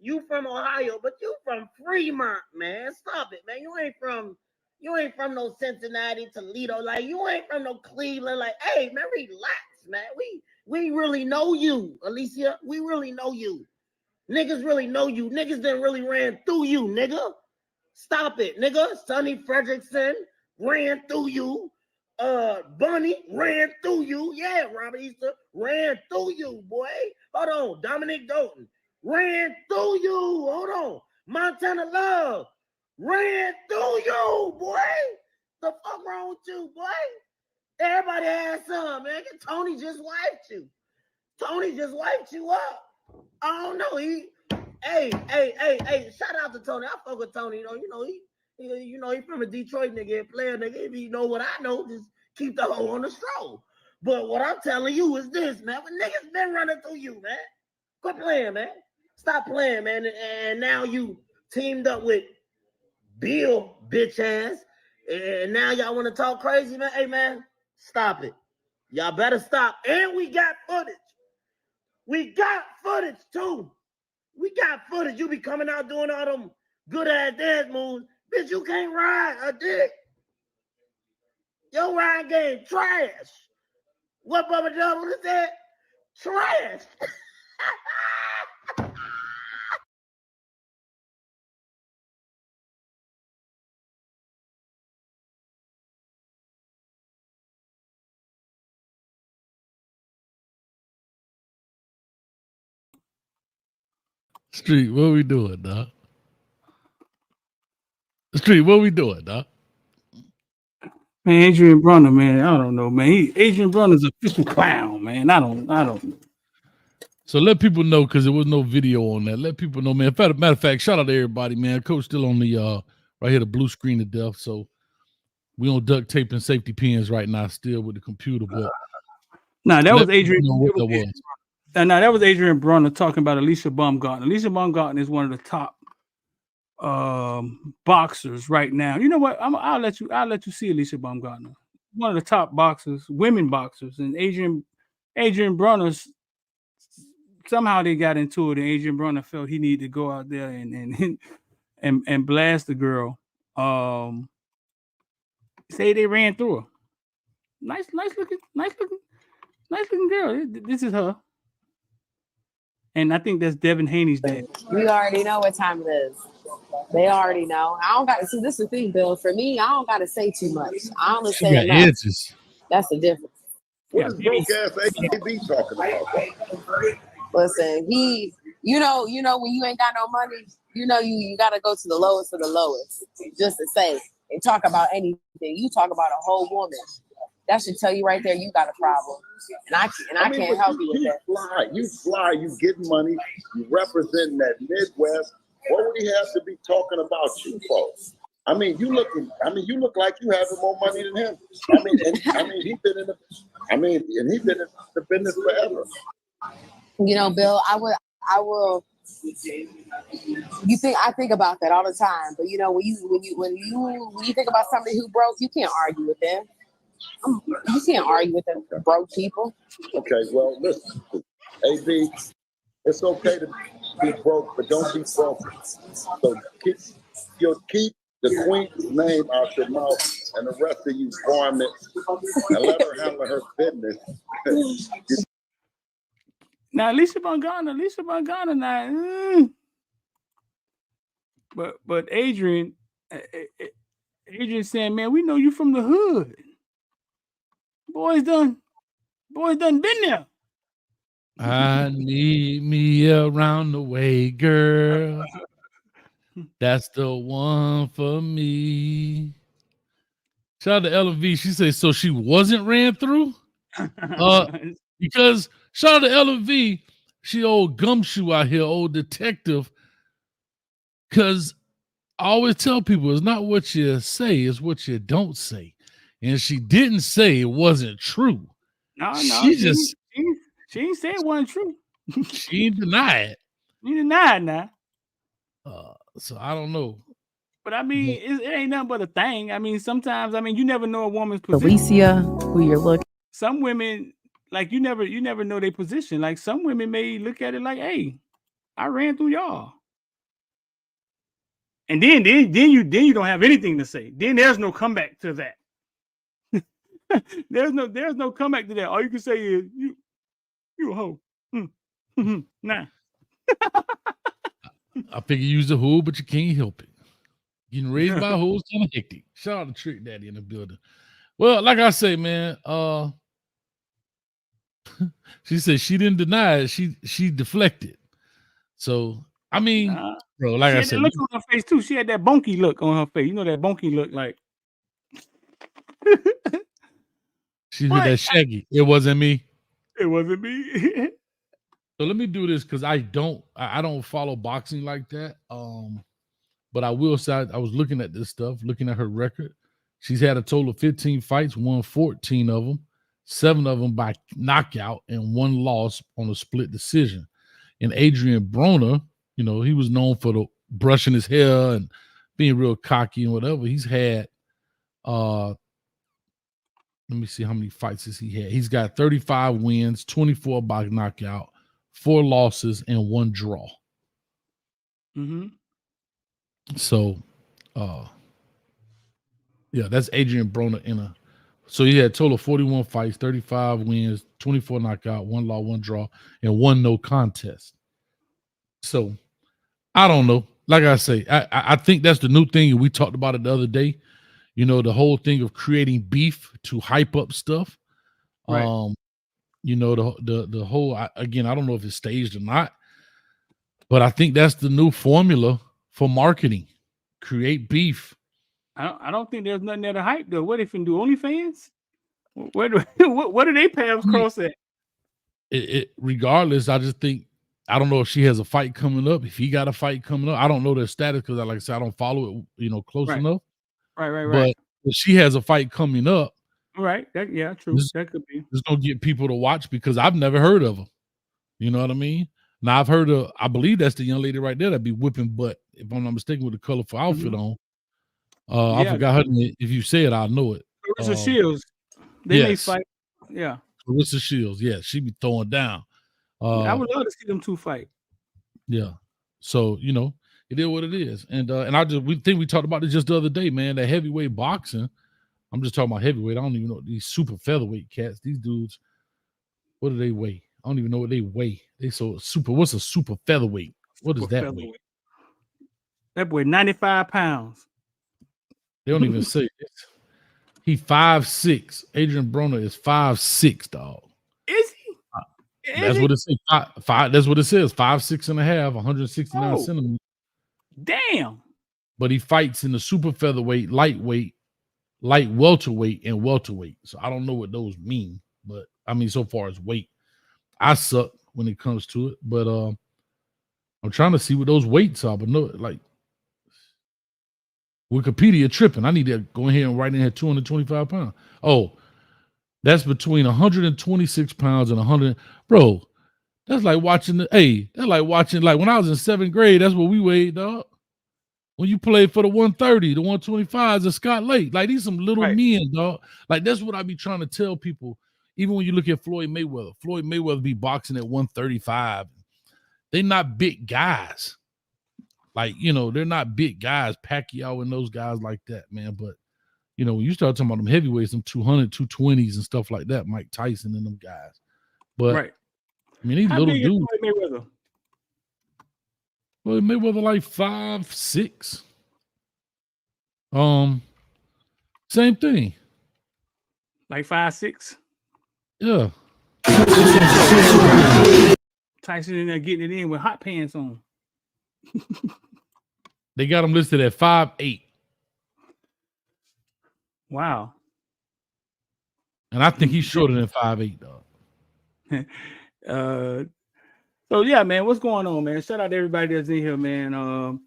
You from Ohio, but you from Fremont, man. Stop it, man. You ain't from no Cincinnati, Toledo. Like you ain't from no Cleveland. Like, hey, man, relax, man. We really know you, Alicia. We really know you. Niggas really know you. Niggas didn't really ran through you, nigga. Stop it, nigga. Sonny Fredrickson ran through you. Bunny ran through you. Yeah, Robert Easter ran through you, boy. Hold on. Dominic Dalton ran through you. Hold on. Montana Love ran through you, boy. The fuck wrong with you, boy? Everybody has some, man. Tony just wiped you. Tony just wiped you up. I don't know. Hey. Shout out to Tony. I fuck with Tony. He from a Detroit nigga, player nigga. If you know what I know, just keep the hoe on the stroll. But what I'm telling you is this, man. When niggas been running through you, man. Quit playing, man. Stop playing, man. And now you teamed up with Bill, bitch ass. And now y'all want to talk crazy, man. Hey, man, stop it. Y'all better stop. And we got footage. We got footage, too. We got footage. You be coming out doing all them good-ass dance moves. Bitch, you can't ride a dick. Your ride game trash. What Bubba Double said? Trash. Street, what we doing, dog? Street, what we doing, dog? Man, Adrian Brunner, man, I don't know, man. Adrian Brunner's a official clown, man. I don't. So let people know, because there was no video on that. Let people know, man. Matter of fact, shout out to everybody, man. Coach still on the right here, the blue screen of death. So we on duct tape and safety pins right now, still with the computer. But no, that was Adrian. That was Adrian Brunner talking about Alicia Baumgartner. Alicia Baumgartner is one of the top boxers right now. You know what? I'll let you see Alicia Baumgartner. One of the top boxers, women boxers, and Adrian Brunner's. Somehow they got into it, and Adrian Brunner felt he needed to go out there and blast the girl. Say they ran through her. Nice looking girl. This is her. And I think that's Devin Haney's dad. We already know what time it is. They already know. I don't got to see. This is the thing, Bill. For me, I don't got to say too much. I don't say enough. Edges. That's the difference. What is broke ass AB talking about? Listen, you know, when you ain't got no money, you got to go to the lowest of the lowest just to say and talk about anything. You talk about a whole woman. That should tell you right there you got a problem. And I can't help you with that. You fly, you get money, you represent that Midwest. What would he have to be talking about you for? You look like you have more money than him. He's been in the business forever. Bill, I will. I think about that all the time. But when you think about somebody who broke, you can't argue with them. You can't argue with them broke people. Okay, well, listen, AB, it's okay to be broke, but don't be broke. So keep the queen's name out your mouth and the rest of you varmints, and let her handle her business. Now, Alicia Baumgartner, now, but Adrian saying, man, we know you from the hood. Boys done been there. I need me around the way, girl. That's the one for me. Shout out to LV. She said, so she wasn't ran through? Because shout out to LV, she old gumshoe out here, old detective. Because I always tell people it's not what you say, it's what you don't say. And she didn't say it wasn't true. No, she ain't say it wasn't true. She ain't deny it. You denied now. So I don't know. But it ain't nothing but a thing. Sometimes, you never know a woman's position. Alicia, who you're looking. Some women, like you never know their position. Like some women may look at it like, hey, I ran through y'all. And then you don't have anything to say. Then there's no comeback to that. there's no comeback to that. All you can say is you a hoe. Nah. I figure you use the hood, but you can't help it. Getting raised by hoes kind of hectic. Shout out to Trick Daddy in the building. Well, like I say, man, she said she didn't deny it. She deflected. So I mean, bro, like she I had said, that look on her face too. She had that bonky look on her face. You know that bonky look like. she did that Shaggy. It wasn't me. It wasn't me. So let me do this because I don't follow boxing like that. But I will say I was looking at this stuff, looking at her record. She's had a total of 15 fights, won 14 of them, 7 of them by knockout, and 1 loss on a split decision. And Adrian Broner, you know, he was known for the brushing his hair and being real cocky and whatever. He's had let me see how many fights has he had. He's got 35 wins, 24 by knockout, 4 losses, and 1 draw. Mm-hmm. So, yeah, that's Adrian Broner so he had a total of 41 fights, 35 wins, 24 knockout, 1 loss, 1 draw, and 1 no contest. So I don't know. Like I say, I think that's the new thing, and we talked about it the other day. You know, the whole thing of creating beef to hype up stuff. Right. You know, the whole again, I don't know if it's staged or not, but I think that's the new formula for marketing. Create beef. I don't think there's nothing there to hype though. What if you do OnlyFans? Where do what do they paths cross at? Regardless, I just think I don't know if she has a fight coming up. If he got a fight coming up, I don't know their status because, like I said, I don't follow it, you know, close enough. Right. But if she has a fight coming up, right, true. That could be. It's gonna get people to watch because I've never heard of her. You know what I mean? Now I've heard of. I believe that's the young lady right there that be whipping butt. If I'm not mistaken, with the colorful outfit on. I forgot her name. If you say it, I'll know it. Clarissa Shields. They may fight. Yeah. Clarissa Shields. Yeah, she be throwing down. I would love to see them 2 fight. Yeah. So, you know, it is what it is. And we talked about it just the other day, man. That heavyweight boxing. I'm just talking about heavyweight. I don't even know these super featherweight cats. These dudes, what do they weigh? I don't even know what they weigh. They so super. What's a super featherweight? What does that weigh? That boy 95 pounds. They don't even say it. He 5'6". Adrian Broner is 5'6", dog. Is he? That's what it says. That's what it says. 5'6.5", 169 centimeters. Damn. But he fights in the super featherweight, lightweight, light welterweight, and welterweight. So I don't know what those mean, but I mean, so far as weight, I suck when it comes to it. But I'm trying to see what those weights are. But no, like Wikipedia tripping. I need to go ahead and write in here 225 pounds. Oh, that's between 126 pounds and 100. Bro, that's like watching that's like watching, like when I was in 7th grade, that's what we weighed, dog. When you played for the 130, the 125s of Scott Lake. Like these some little men, dog. Like that's what I be trying to tell people. Even when you look at Floyd Mayweather be boxing at 135. They're not big guys. Like, you know, they're not big guys, Pacquiao and those guys like that, man. But, you know, when you start talking about them heavyweights, them 200, 220s and stuff like that, Mike Tyson and them guys. But, I mean, these little dudes. Floyd Mayweather like 5'6". Same thing. Like 5'6". Yeah. Tyson in there getting it in with hot pants on. They got him listed at 5'8". Wow. And I think he's shorter than 5'8", dog. So yeah, man, what's going on, man? Shout out to everybody that's in here, man.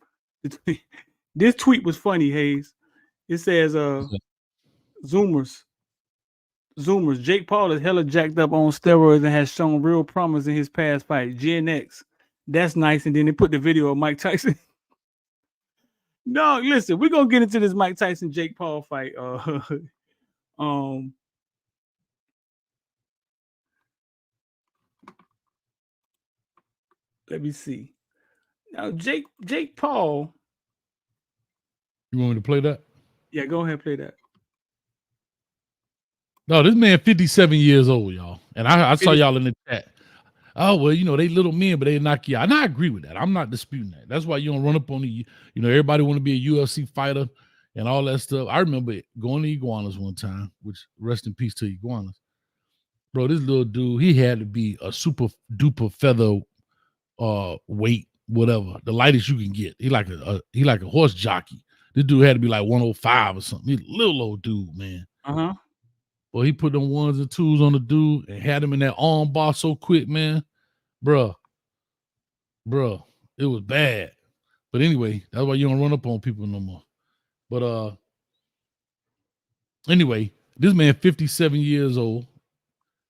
This tweet was funny, Hayes. It says, Zoomers, Jake Paul is hella jacked up on steroids and has shown real promise in his past fight. Gen X, that's nice. And then they put the video of Mike Tyson. No, listen, we're gonna get into this Mike Tyson Jake Paul fight. Let me see. Now, Jake Paul You want me to play that? Yeah, go ahead and play that. No, this man 57 years old, y'all. And I saw y'all in the chat. Oh, well, they little men, but they knock you out. And I agree with that. I'm not disputing that. That's why you don't run up on the, everybody want to be a UFC fighter and all that stuff. I remember going to Iguanas one time, which rest in peace to Iguanas. Bro, this little dude, he had to be a super duper feather weight, whatever, the lightest you can get. He like a horse jockey. This dude had to be like 105 or something. He's a little old dude, man. Uh-huh. Well, he put them ones and twos on the dude and had him in that arm bar so quick, man. Bruh, it was bad. But anyway, that's why you don't run up on people no more. But anyway, this man 57 years old.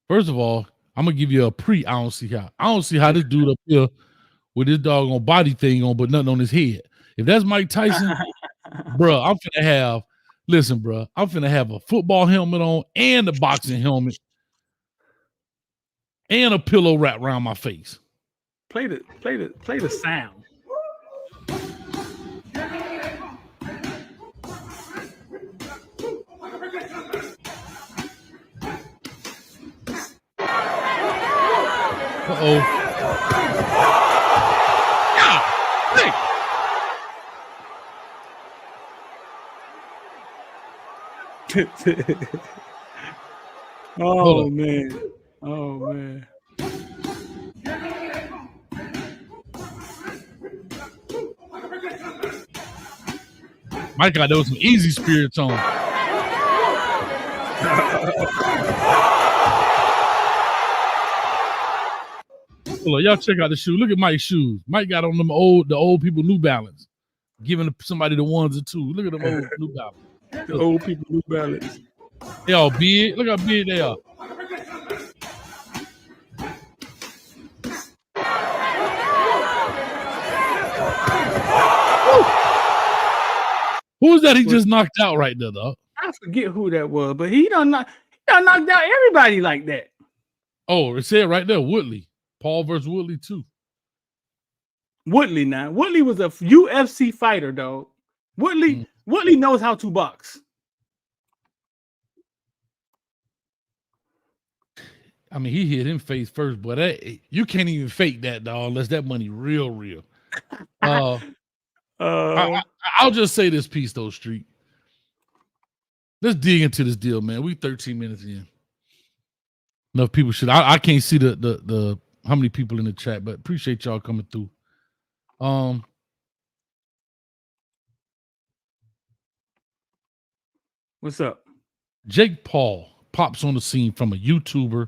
First of all, I'm gonna give you a pre. I don't see how this dude up here with his doggone body thing on, but nothing on his head. If that's Mike Tyson, bro, I'm finna have a football helmet on and a boxing helmet and a pillow wrapped around my face. Play the sound. Oh man. Mike got those some easy spirits on. Hold on, y'all check out the shoe. Look at Mike's shoes. Mike got on the old people New Balance, giving somebody the ones and twos. Look at them old New Balance. The old people New Balance. They all big. Look how big they are. Who was that he just knocked out right there, though? I forget who that was, but he done knocked out everybody like that. Oh, it said right there, Woodley. Paul versus Woodley, too. Woodley was a UFC fighter, dog. Woodley knows how to box. I mean, he hit him face first, but you can't even fake that, dog, unless that money real. I'll just say this piece, though, Street. Let's dig into this deal, man. We 13 minutes in. Enough people should. I can't see the how many people in the chat, but appreciate y'all coming through. What's up? Jake Paul pops on the scene from a YouTuber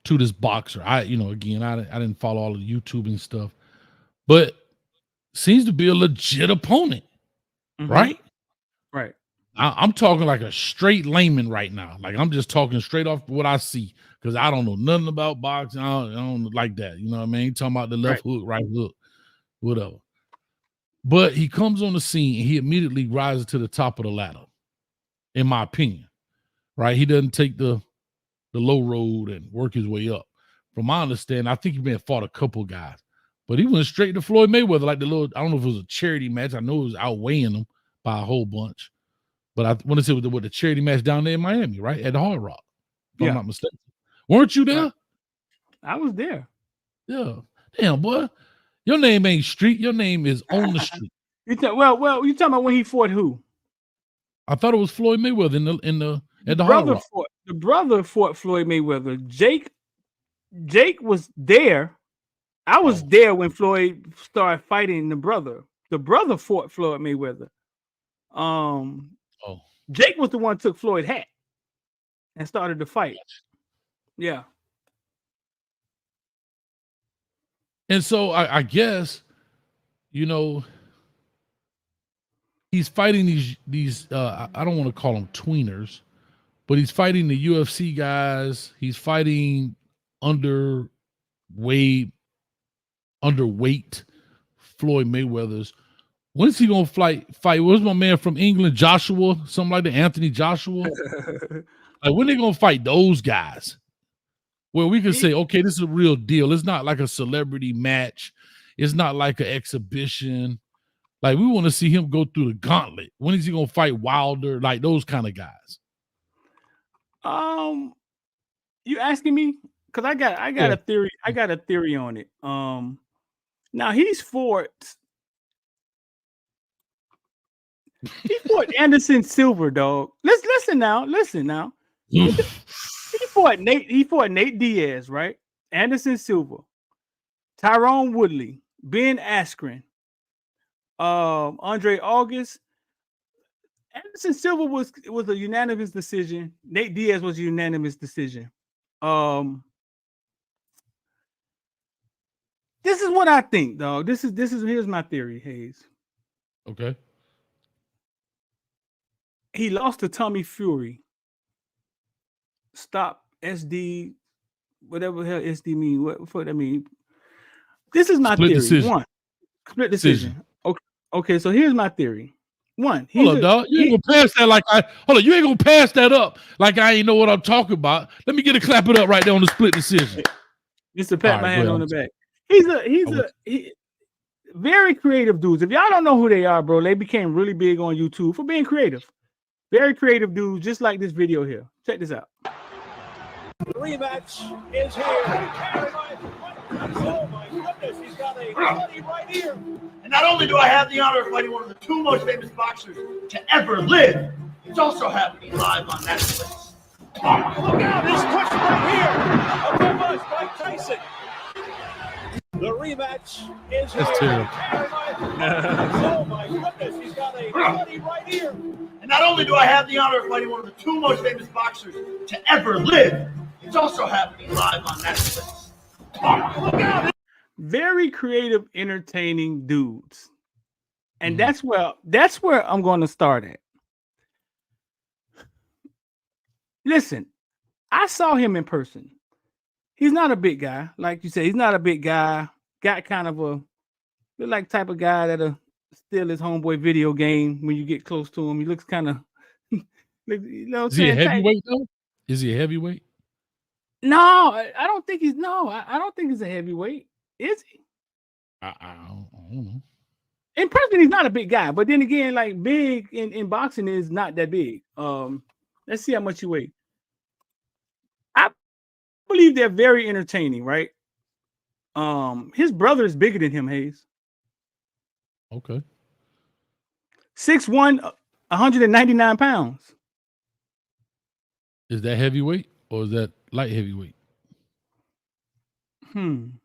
to this boxer. I didn't follow all of the YouTubing stuff, but seems to be a legit opponent, right? Right. I'm talking like a straight layman right now. Like I'm just talking straight off what I see because I don't know nothing about boxing. I don't like that. You know what I mean? He talking about the left hook, right hook, whatever. But he comes on the scene and he immediately rises to the top of the ladder, in my opinion. Right? He doesn't take the low road and work his way up. From my understanding, I think he may have fought a couple guys, but he went straight to Floyd Mayweather, like I don't know if it was a charity match. I know it was outweighing him by a whole bunch. But I want to say with the charity match down there in Miami, right? At the Hard Rock, if I'm not mistaken. Weren't you there? I was there. Yeah. Damn, boy. Your name ain't Street. Your name is On the Street. You talking about when he fought who? I thought it was Floyd Mayweather at the Hard Rock. The brother fought Floyd Mayweather. Jake was there. I was there when Floyd started fighting the brother. The brother fought Floyd Mayweather. Jake was the one who took Floyd's hat and started the fight. Yeah. And so I guess, he's fighting these I don't want to call them tweeners, but he's fighting the UFC guys. He's fighting underweight Floyd Mayweather's. When's he gonna fight? Where's my man from England, Joshua? Something like that, Anthony Joshua. Like when they gonna fight those guys? Where we can say, okay, this is a real deal. It's not like a celebrity match. It's not like an exhibition. Like we want to see him go through the gauntlet. When is he gonna fight Wilder? Like those kind of guys. You asking me? Because I got a theory. I got a theory on it. Now he fought Anderson Silva, dog. Listen now. He fought Nate Diaz, right? Anderson Silva, Tyrone Woodley, Ben Askren, Andre August. Anderson Silva was a unanimous decision. Nate Diaz was a unanimous decision. This is what I think, dog. Here's my theory, Hayes. Okay. He lost to Tommy Fury. Stop SD, whatever the hell SD mean. What that mean? This is my Split theory. Decision. One, split decision. Okay. So here's my theory. One, hold up, dog. You ain't gonna pass that like I. Hold on, you ain't gonna pass that up like I ain't know what I'm talking about. Let me get a clap it up right there on the split decision. Just to pat my hand on the back. He's a very creative dudes. If y'all don't know who they are, bro, they became really big on YouTube for being creative. Very creative dudes, just like this video here. Check this out. The rematch is here. Oh my goodness, he's got a buddy right here. And not only do I have the honor of fighting one of the two most famous boxers to ever live, it's also happening live on Netflix. Look out, this push right here. Okay, boys, Mike Tyson. The rematch is here. That's terrible. Oh my goodness, he's got a buddy right here. And not only do I have the honor of fighting one of the two most famous boxers to ever live, it's also happening live on Netflix. Look out. Very creative, entertaining dudes. And that's where I'm going to start at. Listen, I saw him in person. He's not a big guy. Like you said, he's not a big guy. Got kind of a like type of guy that'll steal his homeboy video game when you get close to him. He looks kind of, you know, is he a heavyweight though? Is he a heavyweight? No, I don't think he's. No, I don't think he's a heavyweight. Is he? I don't know. In person, he's not a big guy. But then again, like big in boxing is not that big. Let's see how much he weighs. I believe they're very entertaining, right? His brother is bigger than him, Hayes. Okay. 6'1", 199 pounds. Is that heavyweight or is that light heavyweight? Man,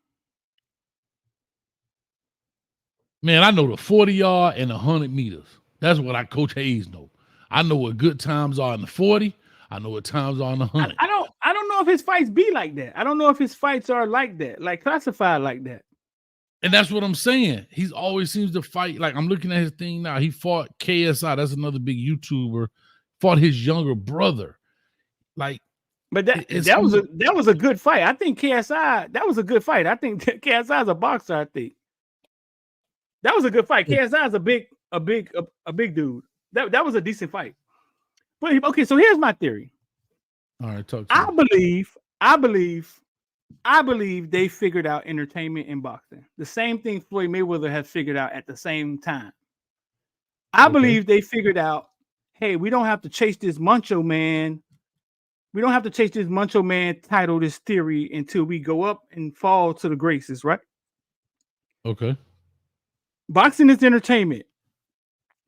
I know the 40-yard and the 100 meters. That's what I Coach Hayes know. I know what good times are in the 40. I know what times are in the 100. I don't know if his fights be like that. I don't know if his fights are like that, like classified like that. And that's what I'm saying. He's always seems to fight. Like I'm looking at his thing now. He fought KSI. That's another big YouTuber. Fought his younger brother. Like, but that was a good fight. I think KSI, that was a good fight. I think KSI is a boxer. I think that was a good fight. KSI is a big dude. That was a decent fight. But okay, so here's my theory. All right, talk to me. I believe they figured out entertainment in boxing. The same thing Floyd Mayweather has figured out at the same time. I believe they figured out, hey, we don't have to chase this Macho Man. We don't have to chase this Macho Man title, this theory, until we go up and fall to the graces, right? Okay. Boxing is entertainment.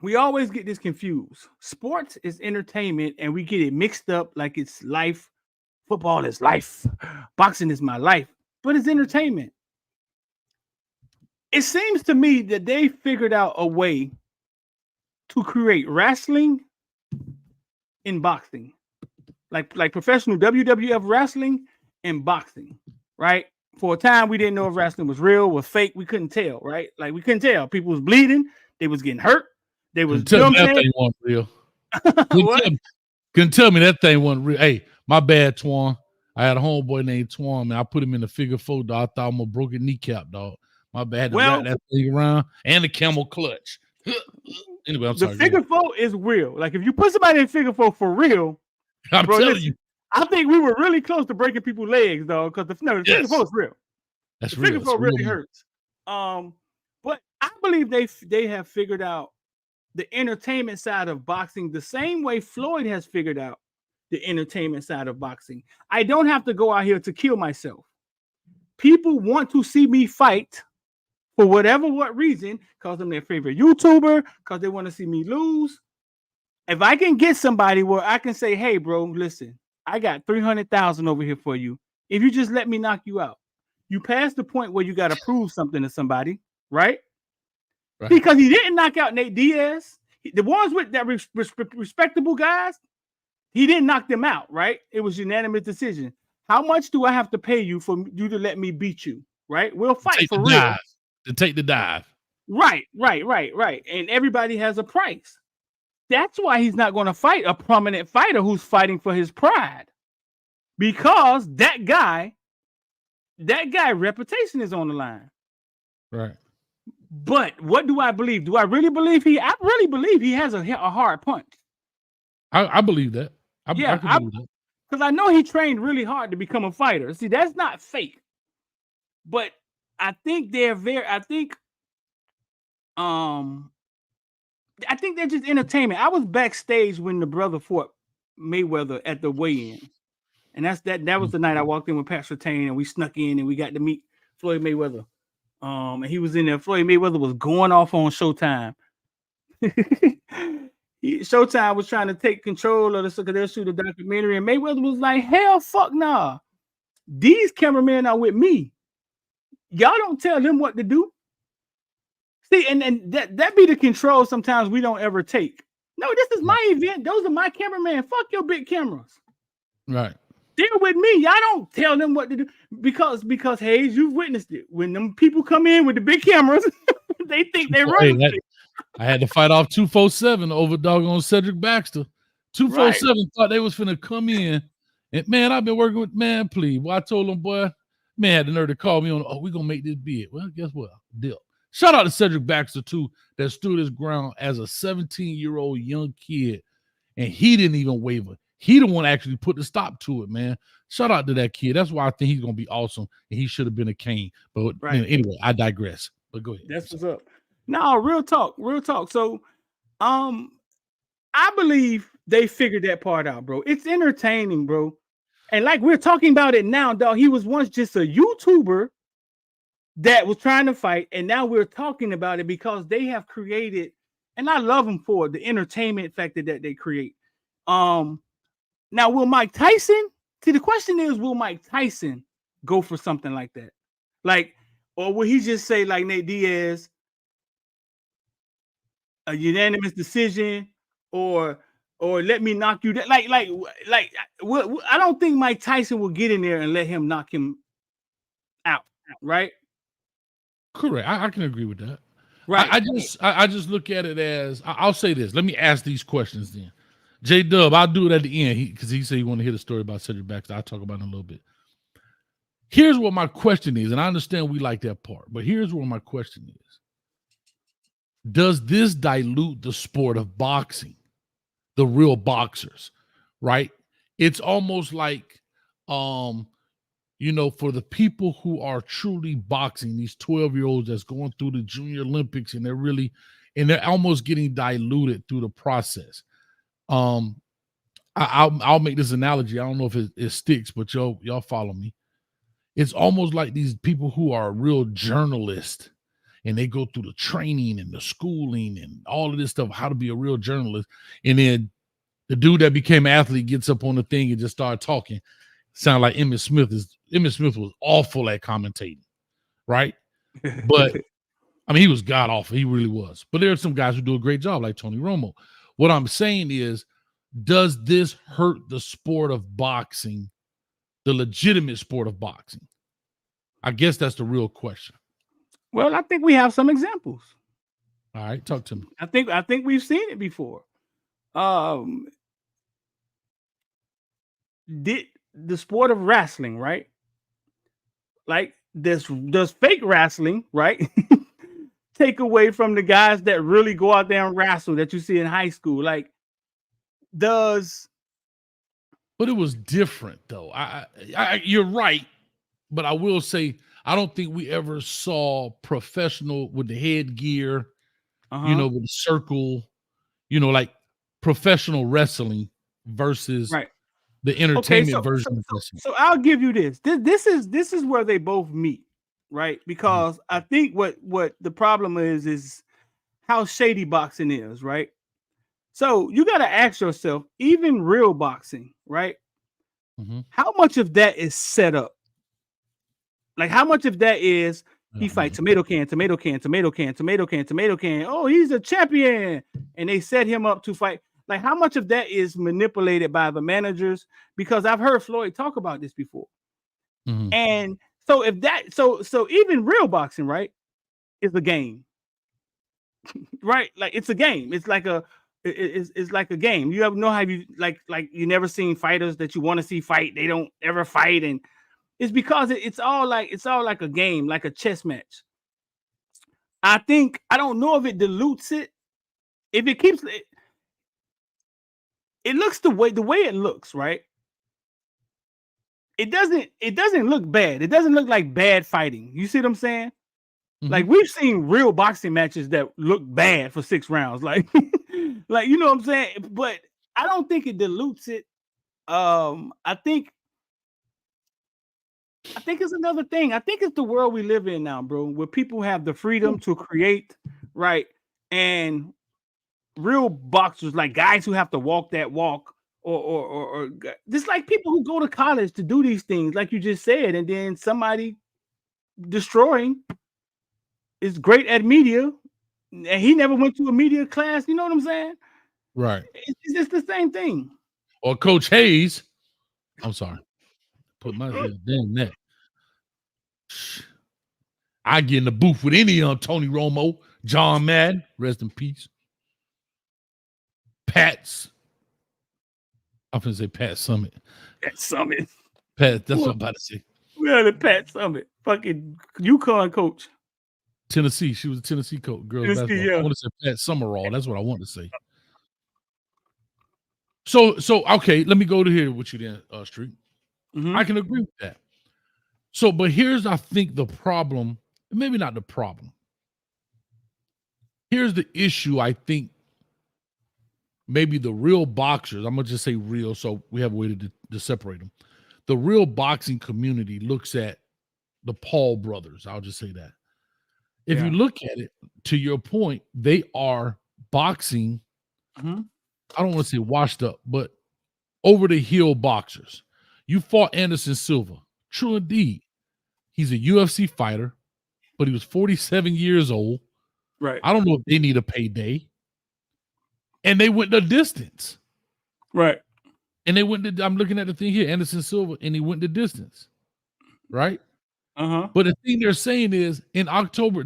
We always get this confused. Sports is entertainment, and we get it mixed up like it's life. Football is life. Boxing is my life, but it's entertainment. It seems to me that they figured out a way to create wrestling in boxing, like professional WWF wrestling and boxing, right? For a time, we didn't know if wrestling was real, was fake. We couldn't tell, right? Like we couldn't tell. People was bleeding. They was getting hurt. They was tell me that thing wasn't real. Couldn't tell me that thing wasn't real. Hey, my bad, Twan. I had a homeboy named Twan, man. I put him in the figure four, dog. I thought I'm a broken kneecap, dog. My bad. To wrap that thing around and the camel clutch. Anyway, I'm sorry. The figure four is real. Like if you put somebody in figure four for real, I'm telling you. I think we were really close to breaking people's legs, though, because the figure four is real. That's the real. Figure four really hurts. But I believe they have figured out the entertainment side of boxing the same way Floyd has figured out the entertainment side of boxing. I don't have to go out here to kill myself. People want to see me fight for what reason, because I'm their favorite YouTuber, because they want to see me lose. If I can get somebody where I can say, hey, bro, listen, I got 300,000 over here for you. If you just let me knock you out, you pass the point where you got to prove something to somebody, right? Because he didn't knock out Nate Diaz. The ones with that respectable guys, he didn't knock them out, right? It was unanimous decision. How much do I have to pay you for you to let me beat you, right? We'll fight for real. To take the dive. Right. And everybody has a price. That's why he's not going to fight a prominent fighter who's fighting for his pride. Because that guy reputation is on the line. Right. But what do I believe? Do I really believe I really believe he has a hard punch. I believe that. I believe that. Because I know he trained really hard to become a fighter. See, that's not fake. But I think they're just entertainment. I was backstage when the brother fought Mayweather at the weigh-in. And that was the night I walked in with Pat Surtain and we snuck in and we got to meet Floyd Mayweather. And he was in there. Floyd Mayweather was going off on Showtime. Showtime was trying to take control of this because they'll shoot a documentary, and Mayweather was like, hell fuck nah. These cameramen are with me. Y'all don't tell them what to do. See, and that be the control sometimes we don't ever take. No, this is my event. Those are my cameramen. Fuck your big cameras. Right. They're with me. Y'all don't tell them what to do. Because Hayes, you've witnessed it. When them people come in with the big cameras, they think they're running. I had to fight off 247 over doggone Cedric Baxter. 247 thought they was finna come in. And man, I've been working with please. Well, I told them, boy, man had the nerve to call me on, we're gonna make this bid. Well, guess what? Deal. Shout out to Cedric Baxter, too, that stood his ground as a 17-year-old young kid, and he didn't even waver. He the one actually put the stop to it, man. Shout out to that kid. That's why I think he's gonna be awesome, and he should have been a king. But anyway, I digress. But go ahead. That's what's up. No, real talk. So, I believe they figured that part out, bro. It's entertaining, bro. And like we're talking about it now, dog. He was once just a YouTuber that was trying to fight, and now we're talking about it because they have created, and I love them for the entertainment factor that they create. Now will Mike Tyson? See, the question is, will Mike Tyson go for something like that? Like, or will he just say like Nate Diaz, a unanimous decision, or let me knock you down? Like, I don't think Mike Tyson will get in there and let him knock him out, right? Correct. I can agree with that. Right. I just look at it as, I'll say this. Let me ask these questions then. J-Dub, I'll do it at the end because he said he wanted to hear the story about Cedric Baxter. I'll talk about it in a little bit. Here's what my question is, and I understand we like that part, but here's what my question is. Does this dilute the sport of boxing? The real boxers, right? It's almost like, for the people who are truly boxing, these 12-year-olds that's going through the Junior Olympics, and they're almost getting diluted through the process. I'll make this analogy. I don't know if it sticks, but y'all follow me. It's almost like these people who are real journalists, and they go through the training and the schooling and all of this stuff, how to be a real journalist. And then the dude that became an athlete gets up on the thing and just started talking. Sound like Emmitt Smith was awful at commentating, right? But I mean, he was god awful. He really was. But there are some guys who do a great job, like Tony Romo. What I'm saying is, does this hurt the sport of boxing, the legitimate sport of boxing? I guess that's the real question. Well, I think we have some examples. All right, talk to me. I think we've seen it before. Did the sport of wrestling, right? Like does fake wrestling, right? Take away from the guys that really go out there and wrestle that you see in high school. Like, but it was different though. You're right, but I will say I don't think we ever saw professional with the headgear, with the circle, like professional wrestling versus Right. the entertainment version so, of wrestling. so I'll give you this. This is where they both meet, right? Because I think what the problem is how shady boxing is, right? So you got to ask yourself, even real boxing, right? How much of that is set up? Like how much of that is he fight tomato can, tomato can, tomato can, tomato can, tomato can. Oh, he's a champion, and they set him up to fight. Like how much of that is manipulated by the managers? Because I've heard Floyd talk about this before. And so if that, so even real boxing, right, is a game, right? Like it's a game. It's like it's like a game. You ever know how you like you never seen fighters that you want to see fight, they don't ever fight, and it's because it's all like a game, like a chess match. I think I don't know if it dilutes it. If it keeps it looks the way it looks, right? It doesn't look bad. It doesn't look like bad fighting. You see what I'm saying? Like we've seen real boxing matches that look bad for 6 rounds. Like like you know what I'm saying? But I don't think it dilutes it. I think it's another thing. I think it's the world we live in now, bro, where people have the freedom to create, right? And real boxers, like guys who have to walk that walk, or just like people who go to college to do these things, like you just said, and then somebody destroying is great at media, and he never went to a media class. You know what I'm saying? Right. It's just the same thing. Or Coach Hayes. I'm sorry. Put my damn neck. I get in the booth with any Tony Romo, John Madden, rest in peace. Pat's. I'm gonna say Pat Summit. Pat Summit. Pat, that's what I'm about to say. We had a Pat Summit, fucking UConn coach. Tennessee. She was a Tennessee coach. Girls basketball. Yeah. I want to say Pat Summerall. That's what I want to say. So okay, let me go to here with you then, Street. I can agree with that. So, but here's, I think, the problem, maybe not the problem. Here's the issue, I think, maybe the real boxers, I'm going to just say real, so we have a way to separate them. The real boxing community looks at the Paul brothers. I'll just say that. If you look at it, to your point, they are boxing, I don't want to say washed up, but over the hill boxers. You fought Anderson Silva. True indeed. He's a UFC fighter, but he was 47 years old. Right. I don't know if they need a payday. And they went the distance. Right. And they went to, I'm looking at the thing here, Anderson Silva, and he went the distance. Right? But the thing they're saying is in October,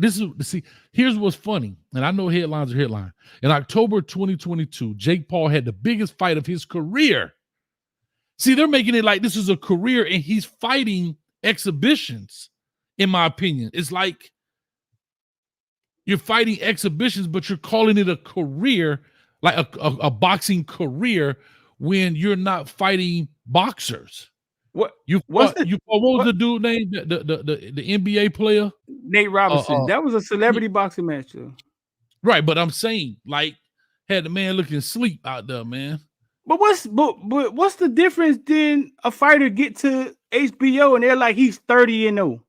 here's what's funny. And I know headlines are headline. In October 2022, Jake Paul had the biggest fight of his career. See, they're making it like this is a career and he's fighting exhibitions, in my opinion. It's like you're fighting exhibitions, but you're calling it a career, like a boxing career, when you're not fighting boxers. What was the dude name? The NBA player? Nate Robinson. That was a celebrity boxing match, too. Right, but I'm saying, like, had the man looking sleep out there, man. But what's the difference? Then a fighter get to HBO and they're like he's 30-0,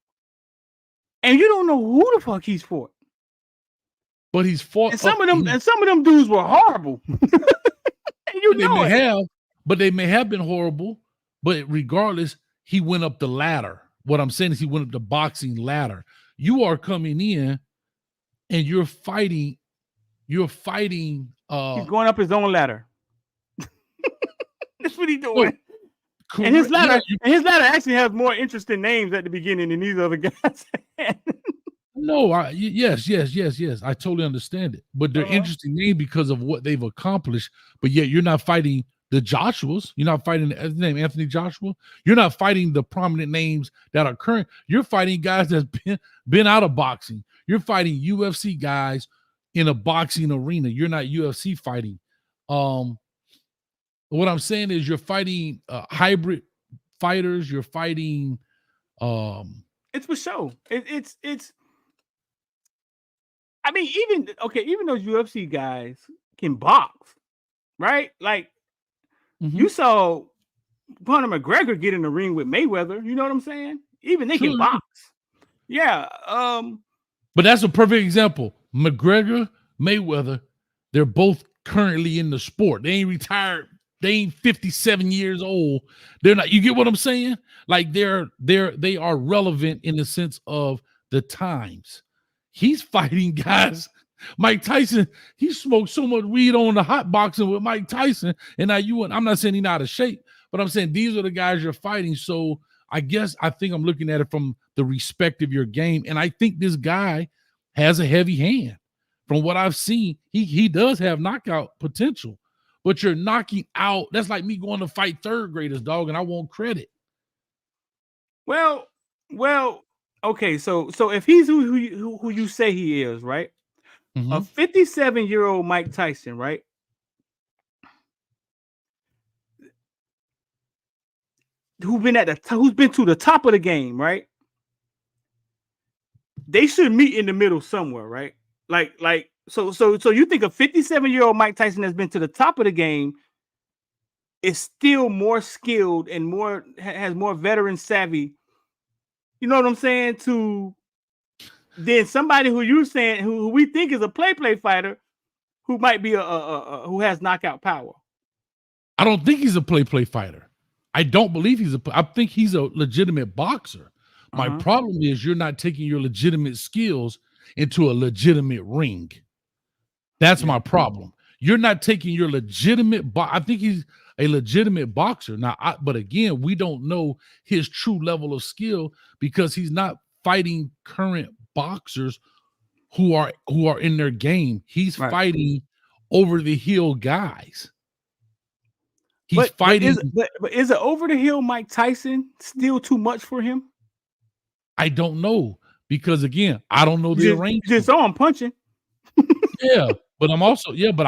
and you don't know who the fuck he's fought. But he's fought. And some of them dudes were horrible. And they may have been horrible. But regardless, he went up the ladder. What I'm saying is he went up the boxing ladder. You are coming in and you're fighting. He's going up his own ladder. That's what he's doing. And his ladder actually has more interesting names at the beginning than these other guys. No, yes. I totally understand it. But they're interesting names because of what they've accomplished. But yet you're not fighting the Joshuas. You're not fighting his name Anthony Joshua. You're not fighting the prominent names that are current. You're fighting guys that's been out of boxing. You're fighting UFC guys in a boxing arena. You're not UFC fighting. What I'm saying is you're fighting hybrid fighters. You're fighting It's for show. It's. I mean, even those UFC guys can box, right? Like you saw Conor McGregor get in the ring with Mayweather. You know what I'm saying? Even they can box. Yeah. But that's a perfect example. McGregor, Mayweather, they're both currently in the sport. They ain't retired. They ain't 57 years old. They're not. You get what I'm saying? Like they are relevant in the sense of the times. He's fighting guys. Mike Tyson, he smoked so much weed on the hot boxing with Mike Tyson. And now I'm not saying he's not out of shape, but I'm saying these are the guys you're fighting. So I think I'm looking at it from the respect of your game. And I think this guy has a heavy hand. From what I've seen, he does have knockout potential. But you're knocking out. That's like me going to fight third graders, dog, and I want credit. Well, okay. So if he's who you say he is, right? Mm-hmm. A 57-year-old Mike Tyson, right? Who's been to the top of the game, right? They should meet in the middle somewhere, right? So you think a 57-year-old Mike Tyson that's been to the top of the game is still more skilled and has more veteran savvy, you know what I'm saying, than somebody who you're saying who we think is a play fighter who might be who has knockout power. I don't think he's a play fighter. I don't believe I think he's a legitimate boxer. My problem is you're not taking your legitimate skills into a legitimate ring. That's my problem. You're not taking your legitimate I think he's a legitimate boxer. Now, but again, we don't know his true level of skill because he's not fighting current boxers who are in their game. He's fighting over the hill guys. He's fighting. But is it over the hill Mike Tyson still too much for him? I don't know because again, I don't know the arrangement. You just saw him punching. Yeah, but I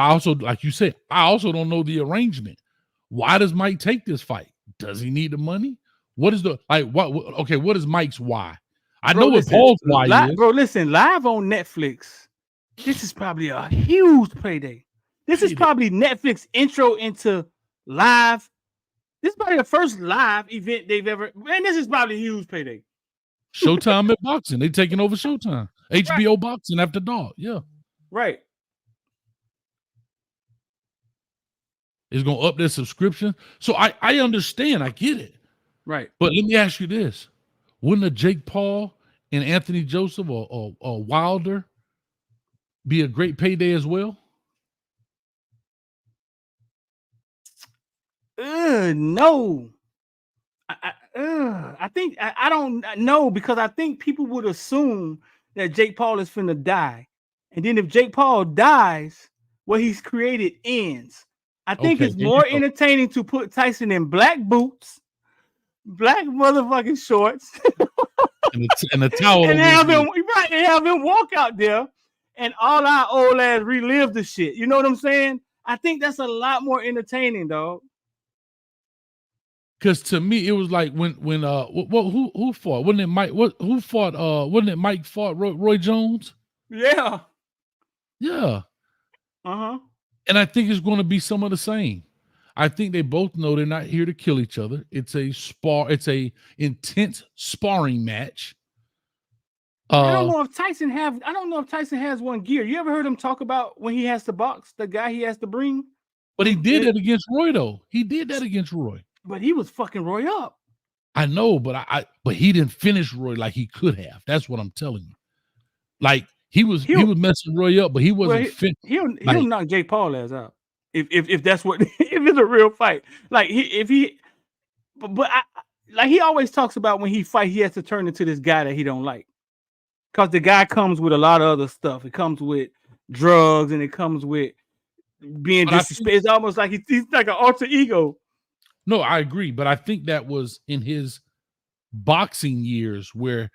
also, like you said, I also don't know the arrangement. Why does Mike take this fight? Does he need the money? What is what is Mike's why? I know what Paul's why is. Bro, listen, live on Netflix. This is probably a huge payday. This is probably Netflix intro into live. This is probably the first live event they've ever. Man, this is probably a huge payday. Showtime at boxing. They taking over Showtime. HBO boxing after dark. Yeah. Right. It's going to up their subscription. So I understand. I get it. Right. But let me ask you this. Wouldn't a Jake Paul and Anthony Joseph or Wilder be a great payday as well? No. I think I don't know because I think people would assume that Jake Paul is finna die. And then if Jake Paul dies, what he's created ends. I think it's more entertaining to put Tyson in black boots, black motherfucking shorts, and a towel, and have him walk out there, and all our old ass relive the shit. You know what I'm saying? I think that's a lot more entertaining, dog. Because to me, it was like when who fought? Wasn't it Mike? Who fought? Wasn't it Mike fought Roy Jones? Yeah. Yeah. Uh-huh. And I think it's going to be some of the same. I think they both know they're not here to kill each other. It's a intense sparring match. I don't know if Tyson has one gear. You ever heard him talk about when he has to box, the guy he has to bring? But he did it against Roy, though. He did that against Roy. But he was fucking Roy up. I know, but but he didn't finish Roy like he could have. That's what I'm telling you. Like he was messing Roy up, but he wasn't fit. He'll knock Jake Paul ass out if that's what if it's a real fight. Like like he always talks about when he fight, he has to turn into this guy that he don't like, because the guy comes with a lot of other stuff. It comes with drugs and it comes with being disrespectful. It's almost like he's like an alter ego. No, I agree, but I think that was in his boxing years where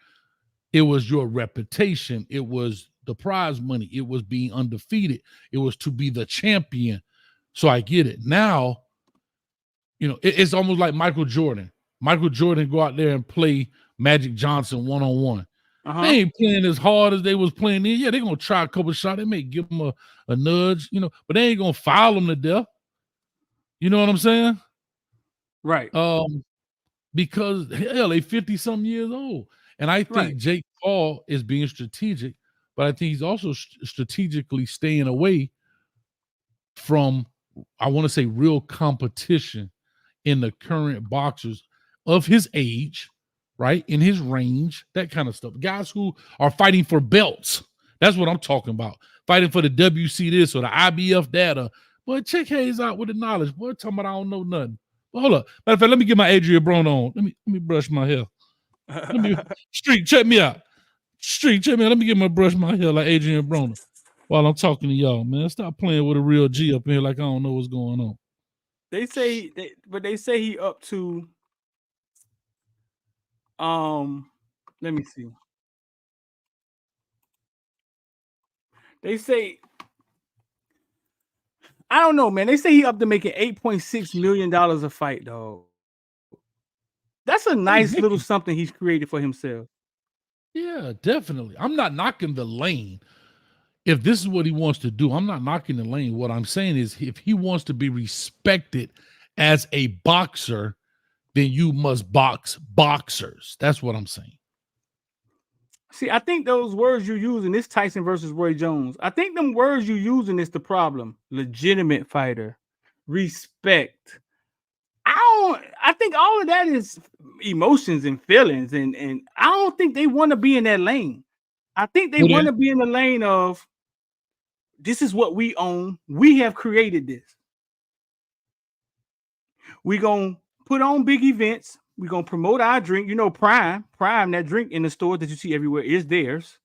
it was your reputation, it was the prize money, it was being undefeated, it was to be the champion. So I get it. Now, it's almost like Michael Jordan. Michael Jordan go out there and play Magic Johnson 1-on-1. Uh-huh. They ain't playing as hard as they was playing then. Yeah, they're gonna try a couple shots. They may give them a nudge, but they ain't gonna foul them to death. You know what I'm saying? Right. Because hell, they 50-something years old. And I think Right. Jake Paul is being strategic, but I think he's also strategically staying away from, I want to say, real competition in the current boxers of his age, right? In his range, that kind of stuff. Guys who are fighting for belts. That's what I'm talking about. Fighting for the WC this or the IBF that. Boy, check Hayes out with the knowledge. Boy, talking about I don't know nothing. But hold up. Matter of fact, let me get my Adrian Broner on. Let me brush my hair. Let me Street, check me out. Street, check me out. Let me get my brush my hair like Adrian Broner while I'm talking to y'all, man. Stop playing with a real G up in here like I don't know what's going on. They say he up to let me see. They say I don't know, man. They say he up to making $8.6 million a fight, dog. That's a nice little something he's created for himself. Yeah, definitely. I'm not knocking the lane. If this is what he wants to do, I'm not knocking the lane. What I'm saying is if he wants to be respected as a boxer, then you must box boxers. That's what I'm saying. See, I think those words you're using, this Tyson versus Roy Jones, I think them words you're using is the problem. Legitimate fighter, respect. I think all of that is emotions and feelings, and I don't think they want to be in that lane. I think they want to be in the lane of this is what we own. We have created this. We're gonna put on big events. We're gonna promote our drink. Prime, that drink in the store that you see everywhere is theirs.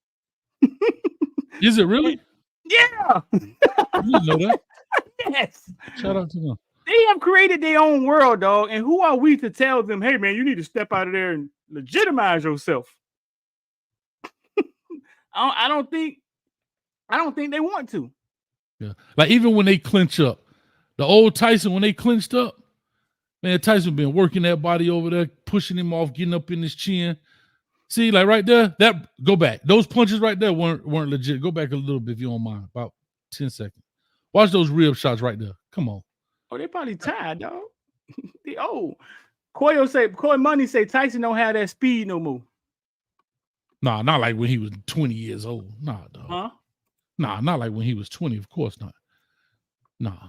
Is it really? Yeah. You know that? Yes. Shout out to them. They have created their own world, dog. And who are we to tell them, hey, man, you need to step out of there and legitimize yourself? I don't think they want to. Yeah. Like even when they clinch up, the old Tyson, when they clinched up, man, Tyson been working that body over there, pushing him off, getting up in his chin. See, like right there, that go back. Those punches right there weren't legit. Go back a little bit if you don't mind, about 10 seconds. Watch those rib shots right there. Come on. Oh, they probably tired, dog. They old. Coy Money say Tyson don't have that speed no more. Nah, not like when he was 20 years old. Nah, dog. Huh? Nah, not like when he was 20. Of course not. Nah.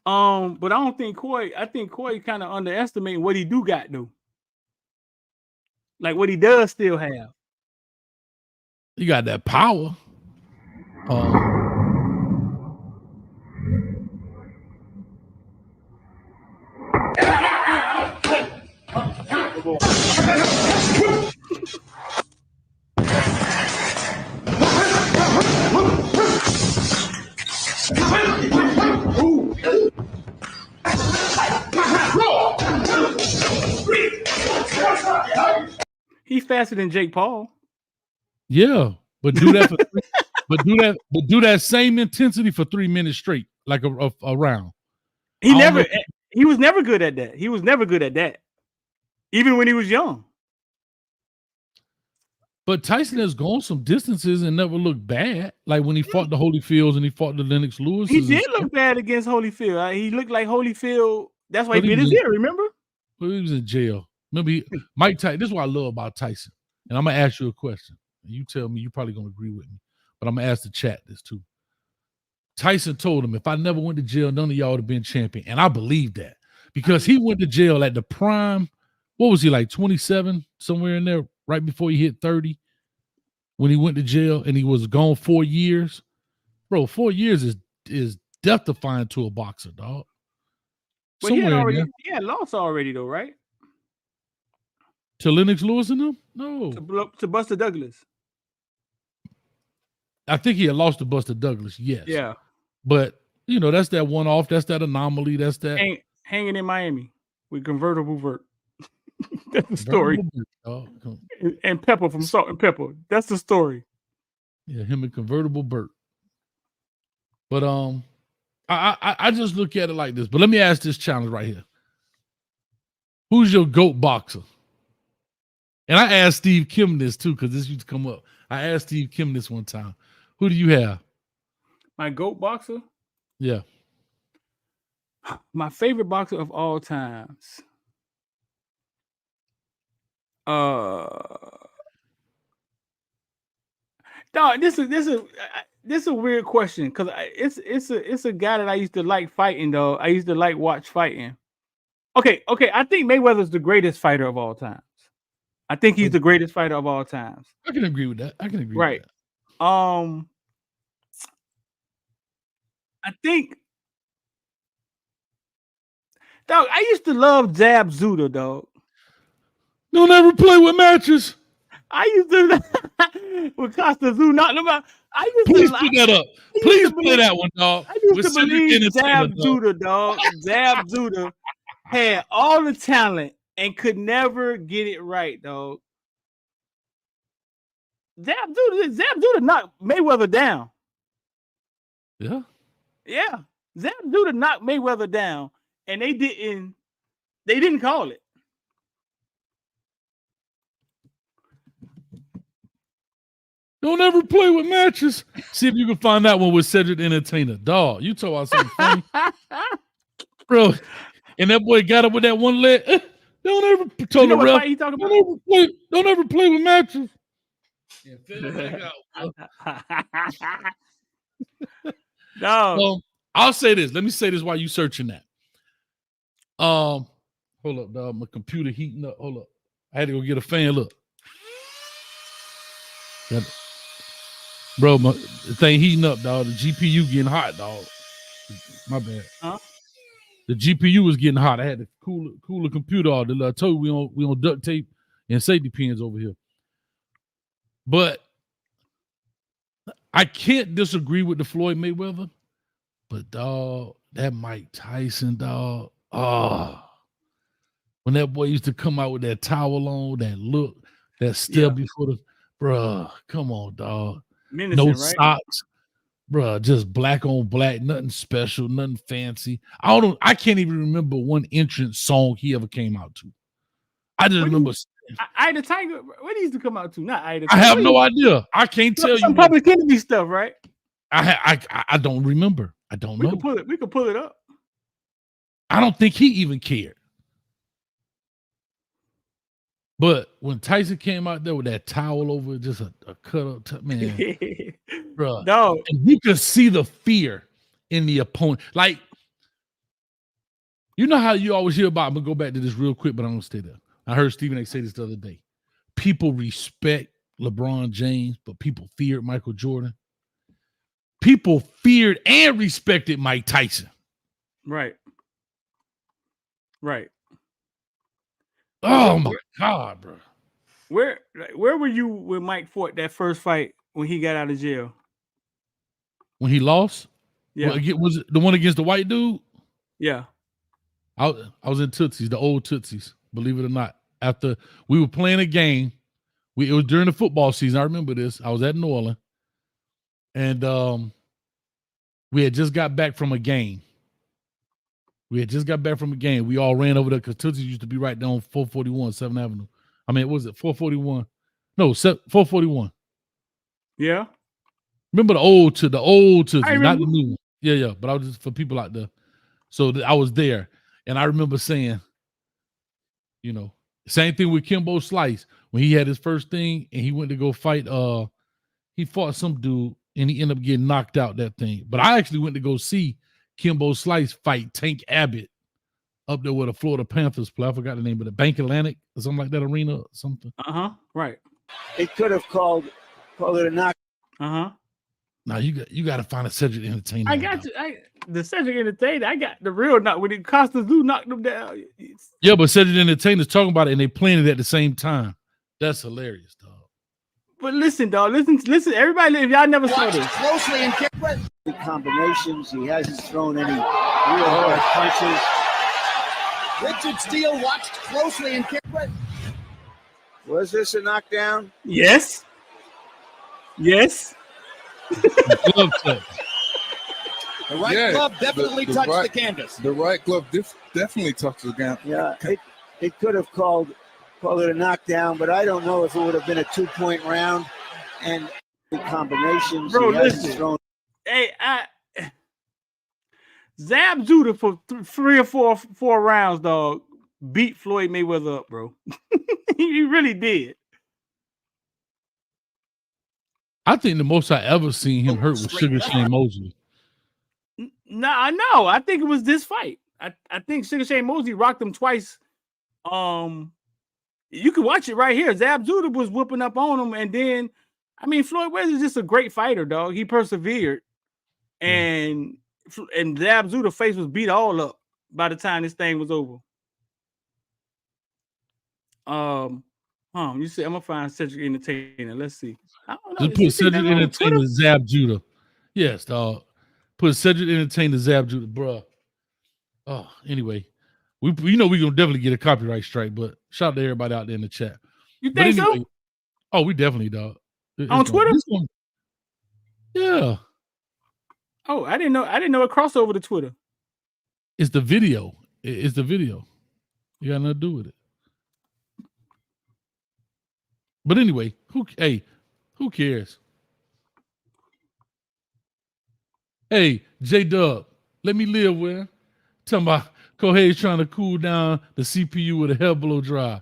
But I think Coy kind of underestimating what he do got though. Like what he does still have. He got that power. He's faster than Jake Paul. Yeah, but do that do that same intensity for 3 minutes straight, like a round. He was never good at that. He was never good at that. Even when he was young. But Tyson has gone some distances and never looked bad. Like when he fought the Holyfields and he fought the Lennox Lewis. He did look bad against Holyfield. He looked like Holyfield. That's why he bit his ear, remember? Well, he was in jail. Remember, Mike Tyson. This is what I love about Tyson. And I'm going to ask you a question. You tell me, you're probably going to agree with me. But I'm going to ask the chat this too. Tyson told him, if I never went to jail, none of y'all would have been champion. And I believe that. Because he went to jail at the prime. What was he, like 27? Somewhere in there, right before he hit 30. When he went to jail and he was gone 4 years. Bro, 4 years is death-defying to a boxer, dog. But he had lost already, though, right? To Lennox Lewis and them? No. To Buster Douglas. I think he had lost to Buster Douglas, yes. Yeah. But, that's that one-off. That's that anomaly. That's that. Hanging in Miami with convertible vert. That's the story. And Pepper from Salt and Pepper. That's the story. Yeah, him and convertible Burt. But I just look at it like this. But let me ask this challenge right here. Who's your GOAT boxer? And I asked Steve Kim this too, because this used to come up. I asked Steve Kim this one time. Who do you have? My GOAT boxer? Yeah. My favorite boxer of all times. Dog, this is a weird question because it's a guy that I used to like fighting though. I used to like watch fighting. Okay. I think Mayweather's the greatest fighter of all times. I think he's the greatest fighter of all times. I can agree with that. Right. I think, dog, I used to love Zab Zuda, dog. Don't ever play with matches. I used to with Costa Zoo knocked him out. Please put that up. Please play that one, dog. I used to believe Zab Zuda, dog. Zab Zuda had all the talent and could never get it right, dog. Zab Zuda knocked Mayweather down. Yeah. Yeah. Zab Zuda knocked Mayweather down, and they didn't call it. Don't ever play with matches. See if you can find that one with Cedric the Entertainer. Dog, you talk about something funny. Bro, and that boy got up with that one leg. Don't ever tell the ref. Don't ever play with matches. Yeah, no. I'll say this. Let me say this while you searching that. Hold up, dog. My computer heating up. Hold up. I had to go get a fan. Look. Bro, the thing heating up, dog. The GPU getting hot, dog. My bad. Huh? The GPU was getting hot. I had to cool the computer off. I told you we on duct tape and safety pins over here. But I can't disagree with the Floyd Mayweather. But dog, that Mike Tyson, dog. When that boy used to come out with that towel on, that look, that step before the bruh. Come on, dog. No socks, bruh. Just black on black, nothing special, nothing fancy. I can't even remember one entrance song he ever came out to. I just remember Eye the Tiger. What he used to come out to? Not Eye the Tiger. I have no idea. I can't tell you. Some Public Enemy stuff, right? I don't remember. I don't know. We could pull it up. I don't think he even cared. But when Tyson came out there with that towel over, just a cut up, man, bro, no, and you could see the fear in the opponent. Like, you know how you always hear about. I'm gonna go back to this real quick, but I'm gonna stay there. I heard Stephen A. say this the other day. People respect LeBron James, but people feared Michael Jordan. People feared and respected Mike Tyson. Right. Oh my God, bro. Where were you when Mike fought that first fight when he got out of jail? When he lost? Yeah. Was it the one against the white dude? Yeah. I was in Tootsie's, the old Tootsie's, believe it or not. After we were playing a game, it was during the football season. I remember this. I was at New Orleans. And we had just got back from a game. We all ran over there because Tootsie's used to be right down 441, 7th Avenue. I mean, was it 441? No, 441. Yeah. Remember the old Tootsie's, not the new one. Yeah. But I was just for people out there. So I was there. And I remember saying, same thing with Kimbo Slice. When he had his first thing and he went to go fight, he fought some dude and he ended up getting knocked out that thing. But I actually went to go see Kimbo Slice fight Tank Abbott up there where the Florida Panthers play. I forgot the name of the Bank Atlantic or something like that arena or something. Right. It could have called it a knock. Now you got to find a Cedric the Entertainer. I got you. The Cedric Entertainer. I got the real knock when Costa Zoo knocked him down. Yeah, but Cedric the Entertainer's talking about it and they playing it at the same time. That's hilarious, dog. But listen, dog. Listen. Everybody, if y'all never saw this closely and the combinations, he hasn't thrown any real hard punches. Richard Steele watched closely and carefully. Was this a knockdown? Yes. The right glove definitely touched the canvas. The right glove definitely touched the canvas. Yeah, it could have called call it a knockdown, but I don't know if it would have been a 2-point round. And the combinations Bro, he hasn't listen. thrown. Hey, Zab Judah for 3 or 4 rounds, dog, beat Floyd Mayweather up, bro. He really did. I think the most I ever seen him hurt was Sugar Shane Mosley. No, I know. I think it was this fight. I think Sugar Shane Mosley rocked him twice. You can watch it right here. Zab Judah was whooping up on him, and then, I mean, Floyd Mayweather is just a great fighter, dog. He persevered, and Zab Judah's face was beat all up by the time this thing was over. You said I'm gonna find Cedric Entertainer. Let's see. I don't know. Just put Cedric Entertainer Zab Judah. Yes, dog. Put Cedric Entertainer Zab Judah, bruh. Oh, anyway, we know we're gonna definitely get a copyright strike, but shout out to everybody out there in the chat. You think so? Oh, we definitely, dog. On Twitter? Yeah. Oh, I didn't know it crossed over to Twitter. It's the video. It's the video. You got nothing to do with it. But anyway, who cares? Hey, J-Dub, let me live where? Talking about Kohei's trying to cool down the CPU with a hair blow dry.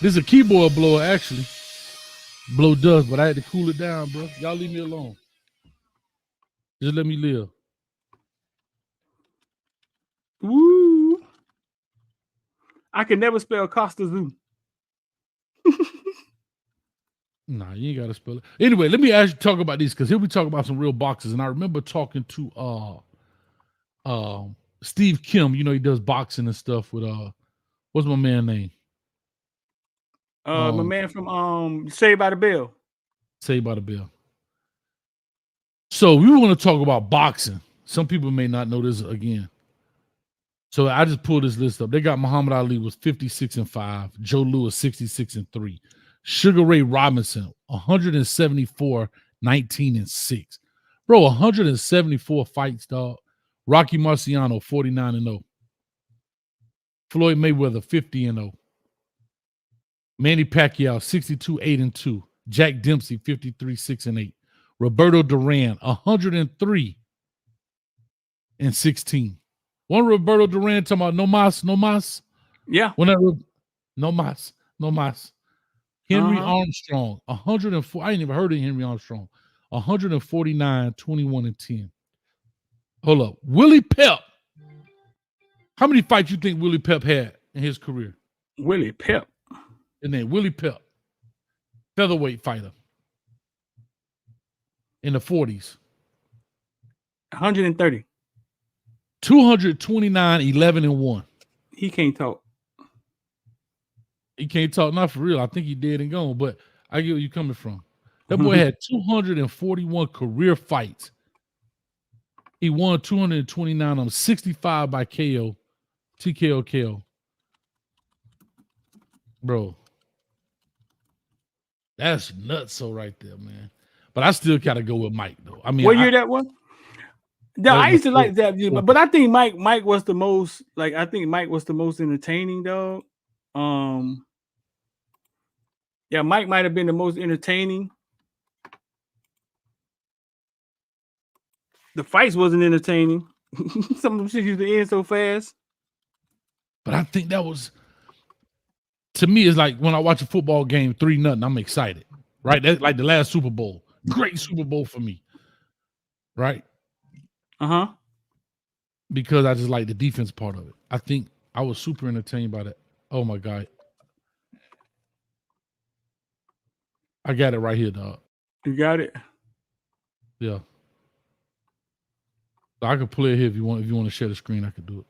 This is a keyboard blower, actually. Blow dust, but I had to cool it down, bro. Y'all leave me alone. Just let me live. Woo! I can never spell Costa Zoo. Nah, you ain't gotta spell it. Anyway, let me talk about these, because here we talk about some real boxers. And I remember talking to Steve Kim. You know, he does boxing and stuff with what's my man name? My man from Saved by the Bell. Saved by the Bell. So we want to talk about boxing. Some people may not know this again. So I just pulled this list up. They got Muhammad Ali was 56-5, Joe Louis 66-3, Sugar Ray Robinson 174, 19-6. Bro, 174 fights, dog. Rocky Marciano 49-0. Floyd Mayweather 50-0. Manny Pacquiao 62-8-2. Jack Dempsey 53-6-8. Roberto Duran 103-16. One Roberto Duran talking about no mas. Yeah. No mas. Henry Armstrong 104. I ain't even heard of Henry Armstrong. 149, 21-10. Hold up. Willie Pep. How many fights you think Willie Pep had in his career? Willie Pep. His name, Willie Pep. Featherweight fighter. In the 40s. 130. 229, 11-1. He can't talk. He can't talk, not for real. I think he dead and gone, but I get where you're coming from. That boy had 241 career fights. He won 229 of them, 65 by KO, TKO KO. Bro, that's nuts so right there, man. But I still gotta go with Mike, though. I mean, what year that was? No, I used to like that, but I think Mike was the most, like, I think Mike was the most entertaining, dog. Yeah, Mike might have been the most entertaining. The fights wasn't entertaining. Some of them shit used to end so fast. But I think that was, to me, it's like when I watch a football game 3-0, I'm excited, right? That's like the last Super Bowl. Great Super Bowl for me, right? Because I just like the defense part of it. I think I was super entertained by that. Oh my God. I got it right here, dog. You got it? Yeah. I could play it here if you want. If you want to share the screen, I could do it.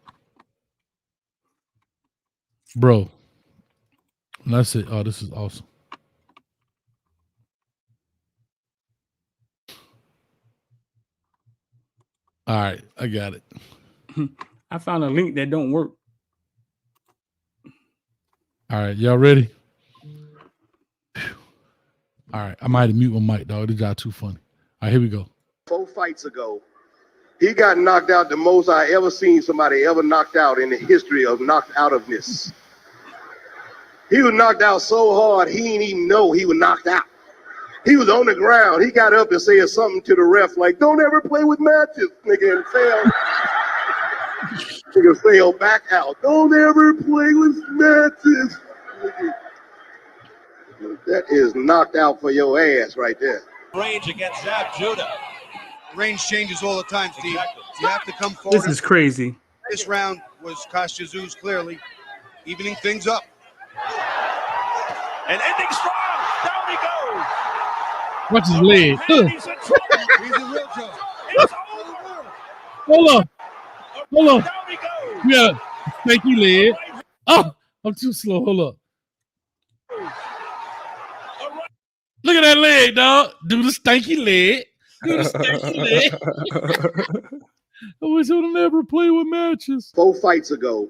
Bro. And that's it. Oh, this is awesome. All right, I got it. I found a link that don't work. All right, y'all ready? All right, I might have mute my mic, dog. This guy too funny. All right, here we go. 4 fights ago, He got knocked out the most I ever seen somebody ever knocked out in the history of knocked outofness. He was knocked out so hard he didn't even know he was knocked out. He was on the ground. He got up and said something to the ref like, "Don't ever play with matches," nigga, and fell. Nigga fell back out. "Don't ever play with matches." Nigga. That is knocked out for your ass right there. Range against Zab Judah. Range changes all the time, Steve. Exactly. You have to come forward. This is crazy. This round was Kostya's clearly evening things up. And ending strong. Down he goes. What's his leg? And he's in trouble. He's in real trouble. It's over. Hold on. Hold on. Down he goes. Yeah. Thank you, leg. Oh, I'm too slow. Hold up. Look at that leg, dog. Do the stanky leg. Do the stanky leg. I wish I would never play with matches. 4 fights ago,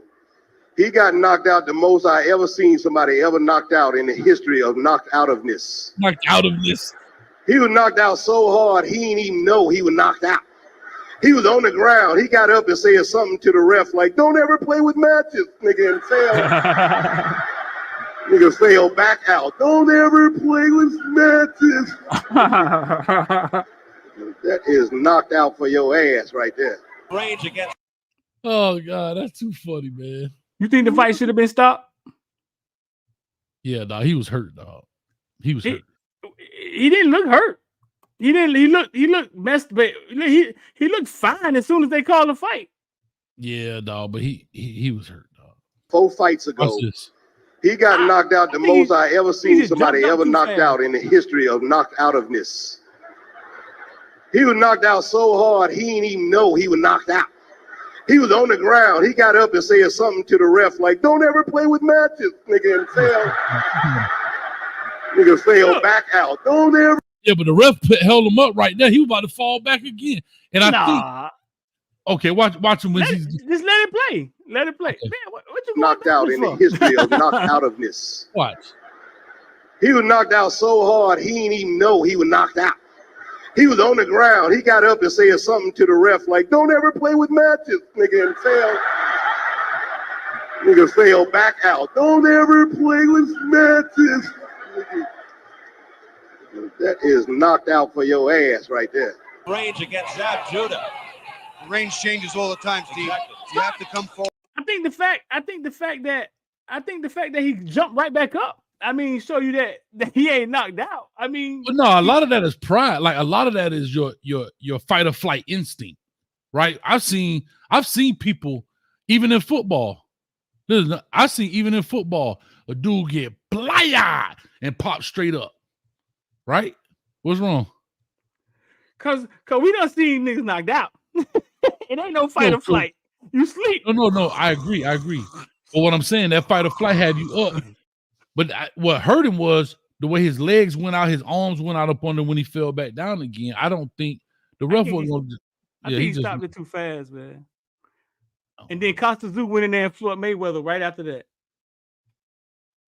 he got knocked out the most I ever seen somebody ever knocked out in the history of knocked outofness. Knocked out of this. He was knocked out so hard he didn't even know he was knocked out. He was on the ground. He got up and said something to the ref like, "Don't ever play with matches," nigga, and fell. Nigga fell back out. "Don't ever play with matches." That is knocked out for your ass right there. Range against. Oh, God. That's too funny, man. You think the fight should have been stopped? Yeah, dog. He was hurt, dog. He was hurt. He didn't look hurt. He didn't. He looked messed, but he looked fine as soon as they called the fight. Yeah, dog. But he was hurt, dog. 4 fights ago, Watch this. he got knocked out the I think most I ever seen just somebody jumped out ever too knocked fast. out in the history of knocked outofness. He was knocked out so hard he didn't even know he was knocked out. He was on the ground. He got up and said something to the ref like, "Don't ever play with matches," nigga, and fell. Nigga fell back out. "Don't ever." Yeah, but the ref held him up right there. He was about to fall back again. And I think, okay, watch him when he's Just let it play. Let it play. Okay. Man, what you Knocked going out in the backwards for? history of knocked outofness. watch. He was knocked out so hard he didn't even know he was knocked out. He was on the ground. He got up and said something to the ref like, "Don't ever play with matches," nigga, and fell. Nigga fell back out. "Don't ever play with matches." Nigga. That is knocked out for your ass right there. Range against Zab Judah. Range changes all the time, Steve. Exactly. You have to come forward. I think the fact that he jumped right back up. I mean, show you that he ain't knocked out. I mean, But no, a lot of that is pride. Like a lot of that is your fight or flight instinct, right? I've seen people even in football. Listen, I see even in football a dude get playa and pop straight up. Right? What's wrong? cause we done seen niggas knocked out. It ain't no fight or flight. You sleep. No. I agree. But what I'm saying, that fight or flight had you up. But what hurt him was the way his legs went out, his arms went out up on him when he fell back down again. I don't think the ref wasn't going to. I think he stopped it too fast, man. And then Costa Zoo went in there and floored Mayweather right after that.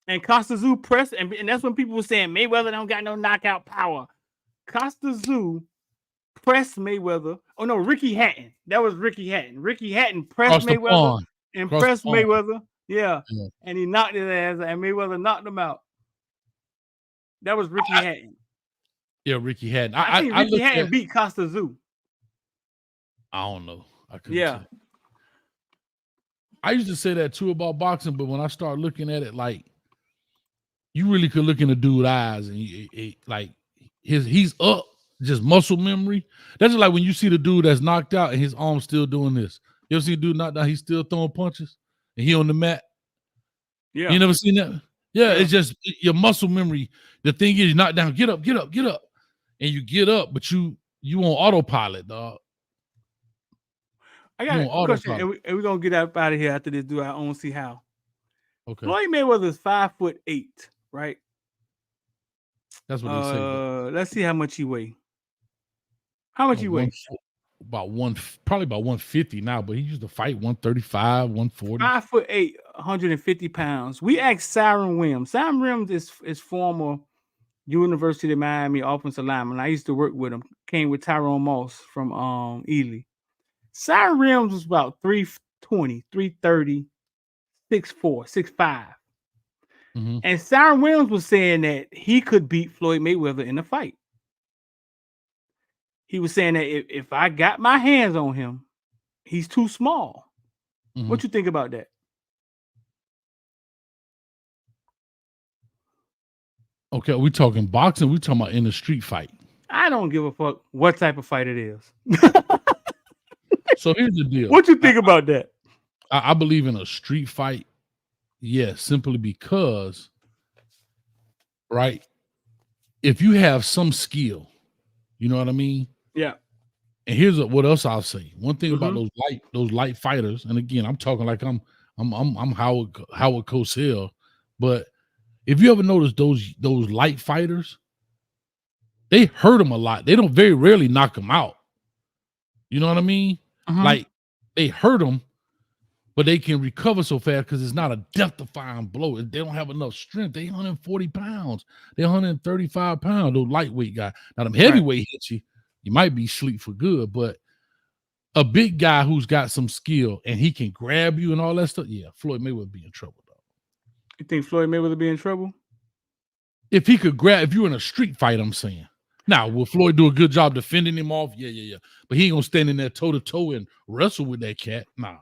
And Costa Zoo pressed, and that's when people were saying Mayweather don't got no knockout power. Costa Zoo pressed Mayweather. Oh no, Ricky Hatton. That was Ricky Hatton. Ricky Hatton pressed Mayweather and pressed Mayweather. Yeah. And he knocked his ass, and Mayweather knocked him out. That was Ricky Hatton. Yeah, Ricky Hatton. I think Ricky Hatton beat Costa Zoo. I don't know. I couldn't say. I used to say that too about boxing, but when I start looking at it, like you really could look in the dude's eyes, and he's up, just muscle memory. That's just like when you see the dude that's knocked out and his arm's still doing this. You ever see a dude knocked out? He's still throwing punches, and he on the mat. Yeah, you never seen that? Yeah, it's just your muscle memory. The thing is, you knock down, get up, and you get up, but you on autopilot, dog. I got a question, and we're gonna get out of here after this. Do our own see how. Okay. Floyd Mayweather is 5'8", right? That's what they say. Let's see how much he weigh. How much he weigh? Probably about 150 now, but he used to fight 135, 140. 5'8", 150 pounds. We asked Siren Williams. Siren Williams is former University of Miami offensive lineman. I used to work with him. Came with Tyrone Moss from Ely. Siren Williams was about 320, 330, 6'4", 6'5". Mm-hmm. And Siren Williams was saying that he could beat Floyd Mayweather in a fight. He was saying that if I got my hands on him, he's too small. Mm-hmm. What you think about that? Okay, we talking boxing? We talking about in a street fight? I don't give a fuck what type of fight it is. So here's the deal. What you think about that? I believe in a street fight. Yes, simply because, right? If you have some skill, you know what I mean? Yeah. And here's what else I'll say. One thing Mm-hmm. about those light fighters, and again, I'm talking like I'm Howard Cosell, but if you ever notice those light fighters, they hurt them a lot. They don't very rarely knock them out. You know what I mean? Mm-hmm. Like they hurt them, but they can recover so fast because it's not a death-defying blow. They don't have enough strength. They 140 pounds. They're 135 pounds, those lightweight guys. Now, them heavyweight hits you might be sleep for good, but a big guy who's got some skill and he can grab you and all that stuff, yeah, Floyd Mayweather be in trouble, though. You think Floyd Mayweather be in trouble? If he could grab, if you're in a street fight, I'm saying. Now, will Floyd do a good job defending him off? Yeah. But he ain't gonna stand in there toe-to-toe and wrestle with that cat. Nah.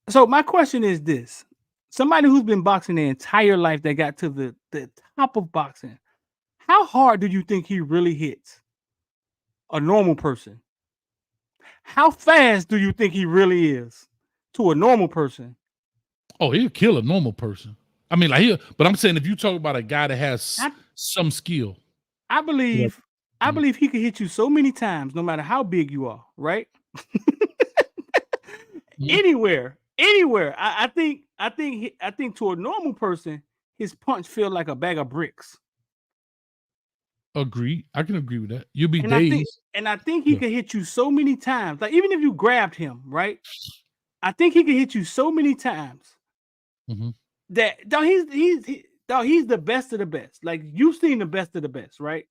So my question is this. Somebody who's been boxing their entire life that got to the top of boxing, how hard do you think he really hits a normal person? How fast do you think he really is to a normal person? Oh, he'll kill a normal person. I mean, but I'm saying if you talk about a guy that has some skill. I believe he could hit you so many times, no matter how big you are, right? Anywhere. I think to a normal person, his punch feel like a bag of bricks. Agreed. I can agree with that. You'll be dazed. I think he could hit you so many times. Like even if you grabbed him, right? I think he could hit you so many times that he's the best of the best. Like you've seen the best of the best, right?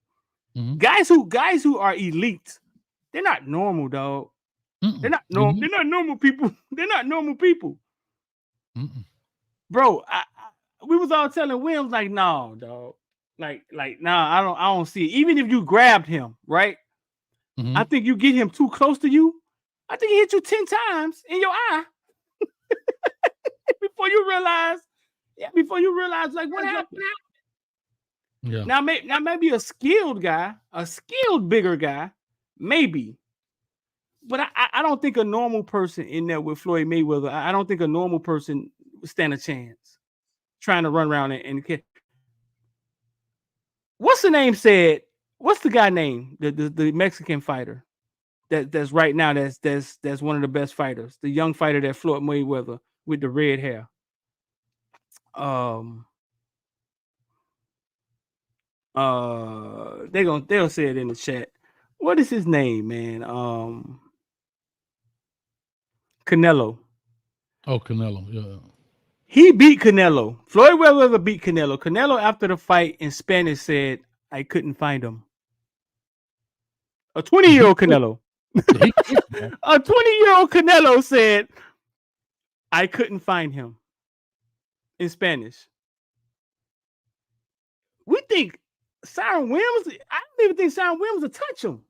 Guys who are elite, they're not normal, dog. They're not normal. They're not normal people. They're not normal people. Bro, we was all telling Williams like, no, dog. Like, nah, I don't see it. Even if you grabbed him, right? I think you get him too close to you. I think he hit you 10 times in your eye before you realize like what happened. Yeah. Now maybe a skilled guy, a skilled bigger guy, maybe. But I don't think a normal person in there with Floyd Mayweather, I don't think a normal person would stand a chance trying to run around and what's the name said? What's the guy name? The Mexican fighter that's right now that's one of the best fighters. The young fighter that Floyd Mayweather with the red hair. They'll say it in the chat. What is his name, man? Canelo. Oh, Canelo, yeah. He beat Canelo. Floyd Mayweather beat Canelo. Canelo, after the fight in Spanish, said, I couldn't find him. A 20-year-old Canelo. A 20-year-old Canelo said, I couldn't find him in Spanish. We think Siren Williams, I don't even think Siren Williams will touch him.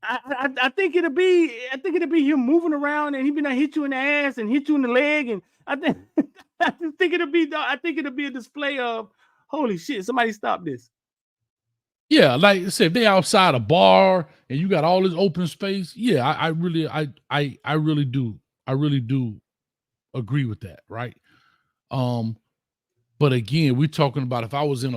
I think it'll be him moving around and he be not hit you in the ass and hit you in the leg, and I think it'll be a display of holy shit, somebody stop this. Yeah, like I said, if they outside a bar and you got all this open space, yeah, I really do agree with that, right? But again, we're talking about if I was in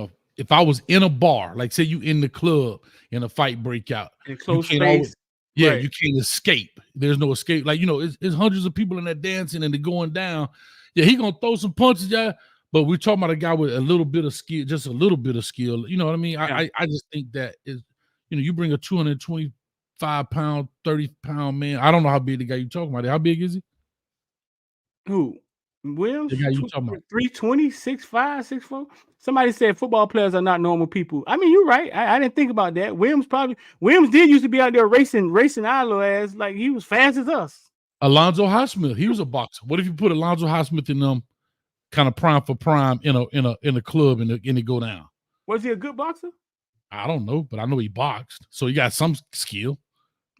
a bar, like say you in the club and a fight break out, in close space. Right. You can't escape. There's no escape. Like, it's hundreds of people in there dancing and they're going down. Yeah, he gonna throw some punches, yeah. But we're talking about a guy with a little bit of skill, just a little bit of skill. You know what I mean? Yeah. I just think that is, you bring a 225-pound, 30-pound man. I don't know how big the guy you're talking about. How big is he? Who? Williams, The guy you talking about. 320, 6'5", 6'4". Somebody said football players are not normal people. I mean, you're right. I didn't think about that. Williams did used to be out there racing our little ass like he was fast as us. Alonzo Highsmith, he was a boxer. What if you put Alonzo Highsmith in them kind of prime for prime in a club and it go down? Was he a good boxer? I don't know, but I know he boxed, so he got some skill.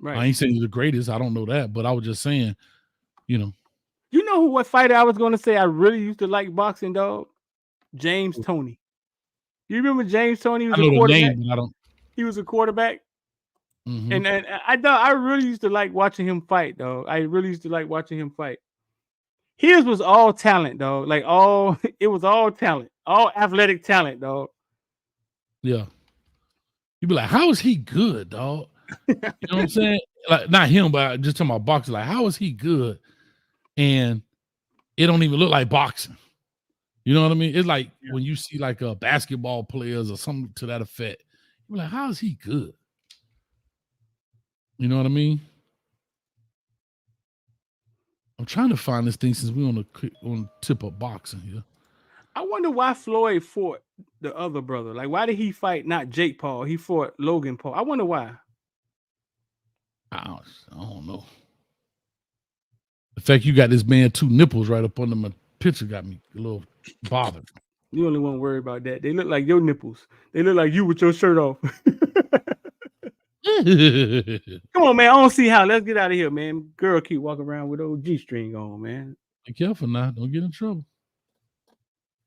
Right. I ain't saying he's the greatest. I don't know that, but I was just saying, you know. You know what fighter I was going to say I really used to like boxing, dog? James Toney. You remember James Toney? He was a quarterback. Name, I don't. He was a quarterback. Mm-hmm. And I really used to like watching him fight, dog. I really used to like watching him fight. His was all talent, dog. It was all talent, all athletic talent, dog. Yeah. You'd be like, how is he good, dog? You know what I'm saying? Like, not him, but just talking about boxing. Like, how is he good? And it don't even look like boxing. You know what I mean? It's like when you see like basketball players or something to that effect. You're like, how is he good? You know what I mean? I'm trying to find this thing since we're on the tip of boxing here. I wonder why Floyd fought the other brother. Like, why did he fight not Jake Paul? He fought Logan Paul. I wonder why. I don't know. The fact you got this man 2 nipples right up under my picture got me a little bothered. You only want to worry about that. They look like your nipples. They look like you with your shirt off. Come on, man. I don't see how. Let's get out of here, man. Girl keep walking around with old G-string on, man. Be careful now. Don't get in trouble.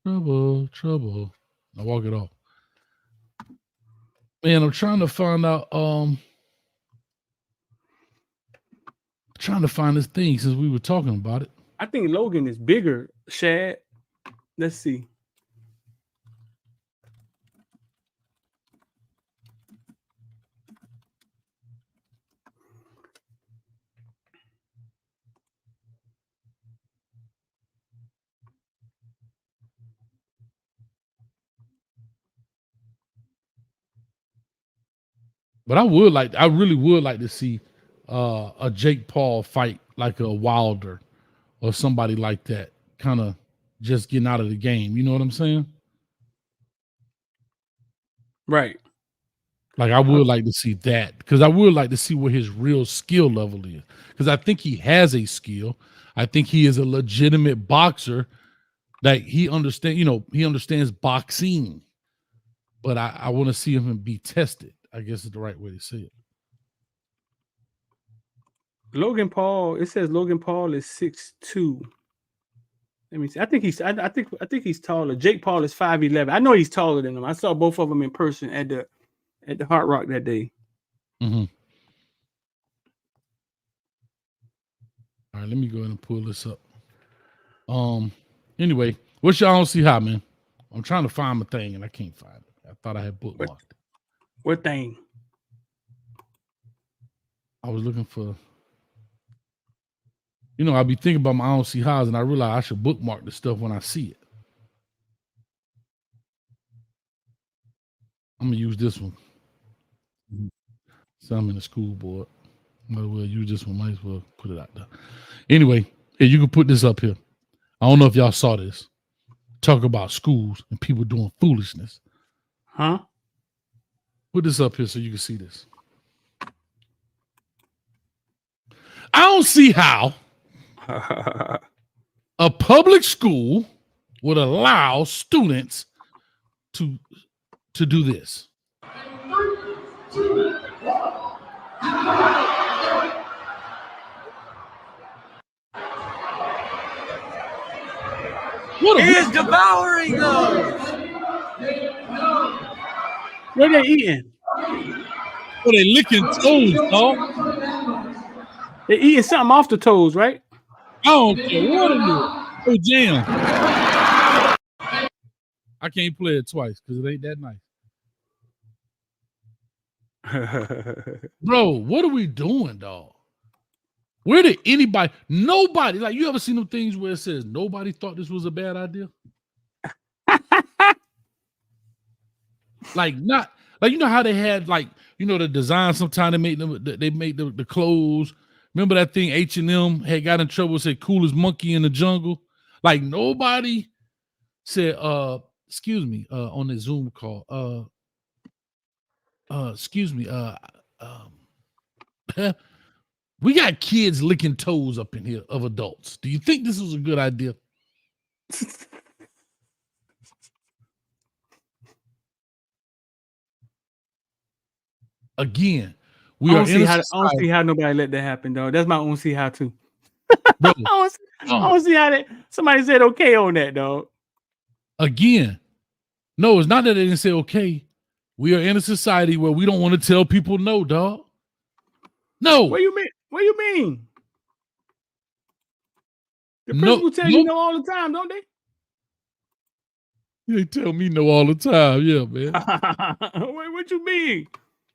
Trouble. Now walk it off. Man, I'm trying to find out. Trying to find this thing since we were talking about it. I think Logan is bigger, Shad. Let's see. But I really would like to see a Jake Paul fight like a Wilder or somebody like that, kind of just getting out of the game. You know what I'm saying? Right. Like I would like to see that because I would like to see what his real skill level is because I think he has a skill. I think he is a legitimate boxer. That he understands boxing, but I want to see him be tested. I guess is the right way to say it. Logan Paul, it says Logan Paul is 6'2". Let me see. I think he's taller. Jake Paul is 5'11". I know he's taller than him. I saw both of them in person at the Hard Rock that day. Mm-hmm. All right, let me go ahead and pull this up. Anyway, what's y'all don't see how, man? I'm trying to find my thing and I can't find it. I thought I had bookmarked it. What thing? I was looking for, I'll be thinking about my I don't see hows and I realize I should bookmark the stuff when I see it. I'm gonna use this one. So I'm in the school board. Might as well use this one. Might as well put it out there. Anyway, hey, you can put this up here. I don't know if y'all saw this. Talk about schools and people doing foolishness. Huh? Put this up here so you can see this. I don't see how a public school would allow students to do this. He is devouring those. What they eating? Oh, they licking toes, dog. They eating something off the toes, right? I don't care what it is. Oh, jam. I can't play it twice because it ain't that nice. Bro, what are we doing, dog? Where did nobody, like you ever seen them things where it says nobody thought this was a bad idea? Like how they had the design sometimes they made the clothes. Remember that thing H&M had got in trouble, said coolest monkey in the jungle? Like nobody said, excuse me, on the Zoom call, excuse me, we got kids licking toes up in here of adults. Do you think this was a good idea? Again, we I are don't in see a how I don't society, see how nobody let that happen, though. That's my own see how too. bro. I don't see how that somebody said okay on that, dog. Again, no, it's not that they didn't say okay. We are in a society where we don't want to tell people no, dog. No. What you mean? What you mean? The No, principal tell no. you no all the time, don't they? They tell me no all the time. Yeah, man. What you mean?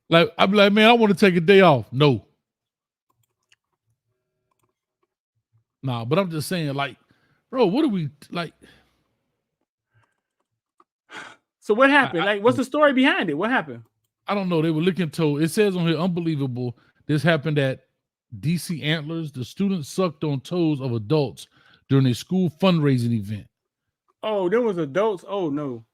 Like, I'm like, man, I want to take a day off. No. Nah, but I'm just saying, like, bro, what are we like? So what happened? Like, what's the story behind it? What happened? I don't know. They were licking toe. It says on here, unbelievable. This happened at DC Antlers. The students sucked on toes of adults during a school fundraising event. Oh, there was adults. Oh no.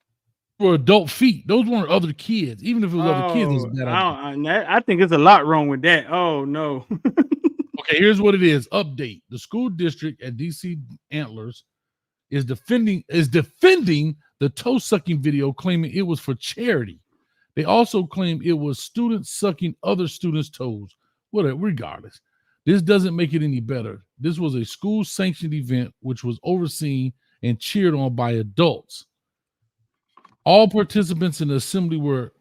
For adult feet. Those weren't other kids. Even if it was other kids, it's a bad idea. I think there's a lot wrong with that. Oh no. Okay, here's what it is. Update. The school district at DC Antlers is defending the toe sucking video, claiming it was for charity. They also claim it was students sucking other students' toes. Whatever, regardless. This doesn't make it any better. This was a school sanctioned event which was overseen and cheered on by adults. All participants in the assembly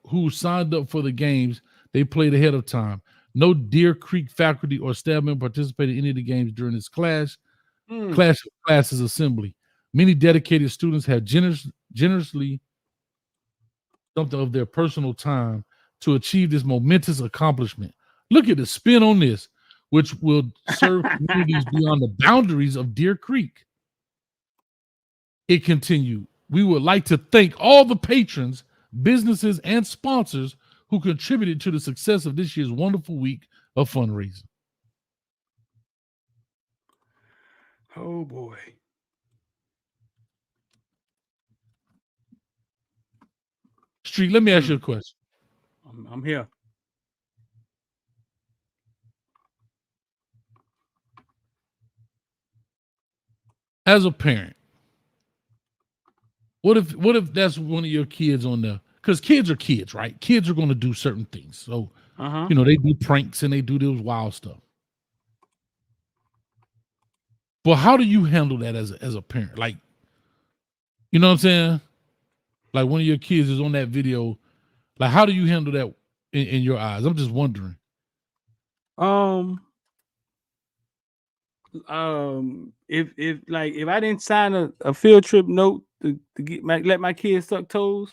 who signed up for the games they played ahead of time. No Deer Creek faculty or staff member participated in any of the games during this classes assembly. Many dedicated students have generously something of their personal time to achieve this momentous accomplishment. Look at the spin on this, which will serve communities beyond the boundaries of Deer Creek. It continued. We would like to thank all the patrons, businesses, and sponsors who contributed to the success of this year's wonderful week of fundraising. Oh boy. Street, let me ask you a question. I'm here. As a parent, what if that's one of your kids on there? Because kids are kids, right? Kids are going to do certain things. So, they do pranks and they do those wild stuff. But how do you handle that as a parent? Like, you know what I'm saying? Like one of your kids is on that video. Like, how do you handle that in your eyes? I'm just wondering. If I didn't sign a field trip note to let my kids suck toes,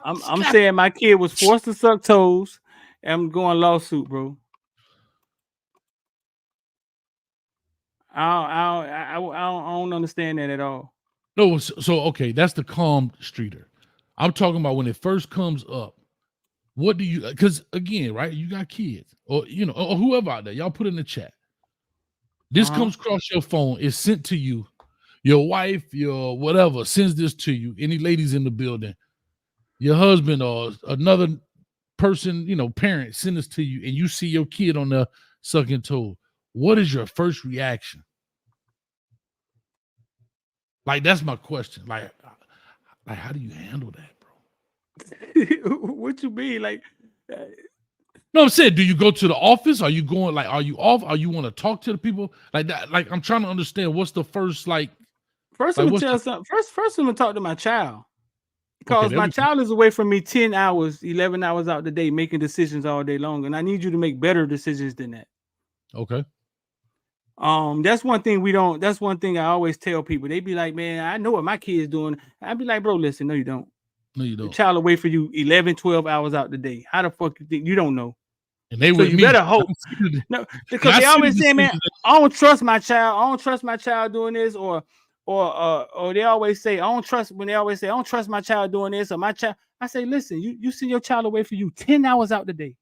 I'm saying my kid was forced to suck toes, and I'm going lawsuit, bro. I don't understand that at all. No, so okay, that's the calm streeter. I'm talking about when it first comes up. What do you? Because again, right? You got kids, or or whoever out there. Y'all put in the chat. This comes across your phone. It's sent to you. Your wife, your whatever sends this to you. Any ladies in the building, your husband or another person, parent send this to you, and you see your kid on the sucking toe. What is your first reaction? Like, that's my question. Like how do you handle that, bro? What you mean? Like, no, I'm saying, do you go to the office? Are you going, like, are you off? Are you want to talk to the people like that? Like, I'm trying to understand what's the first, like. First, I'm gonna tell something. First, I'm gonna talk to my child, because my child is away from me 10 hours, 11 hours out the day, making decisions all day long, and I need you to make better decisions than that. Okay. That's one thing we don't. That's one thing I always tell people. They be like, "Man, I know what my kid's doing." I'd be like, "Bro, listen, no, you don't. No, you don't. The child away for you 11, 12 hours out the day. How the fuck you think you don't know?" And they so you better hope. No, because they always say, "Man, I don't trust my child. I don't trust my child doing this," or they always say, "I don't trust." When they always say, "I don't trust my child doing this," or my child, I say, "Listen, you send your child away for you 10 hours out the day,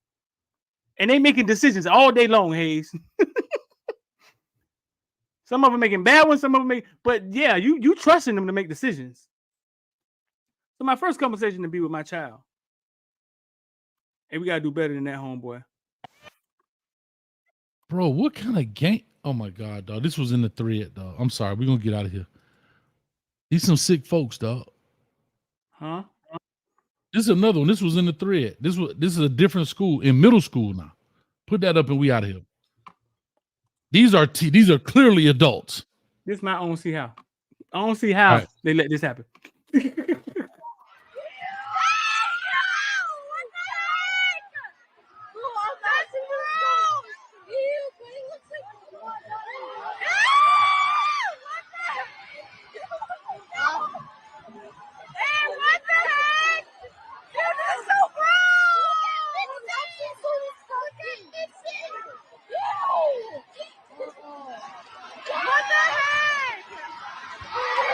and they making decisions all day long, Hayes." Some of them making bad ones, some of them make, but yeah, you trusting them to make decisions. So my first conversation to be with my child. Hey, we gotta do better than that, homeboy. Bro, what kind of game? Oh my God, dog. This was in the thread, dog. I'm sorry. We're gonna get out of here. These some sick folks, dog. Huh? This is another one. This was in the thread. This is a different school in middle school now. Put that up and we out of here. These are clearly adults. This I don't see how. I don't see how they let this happen.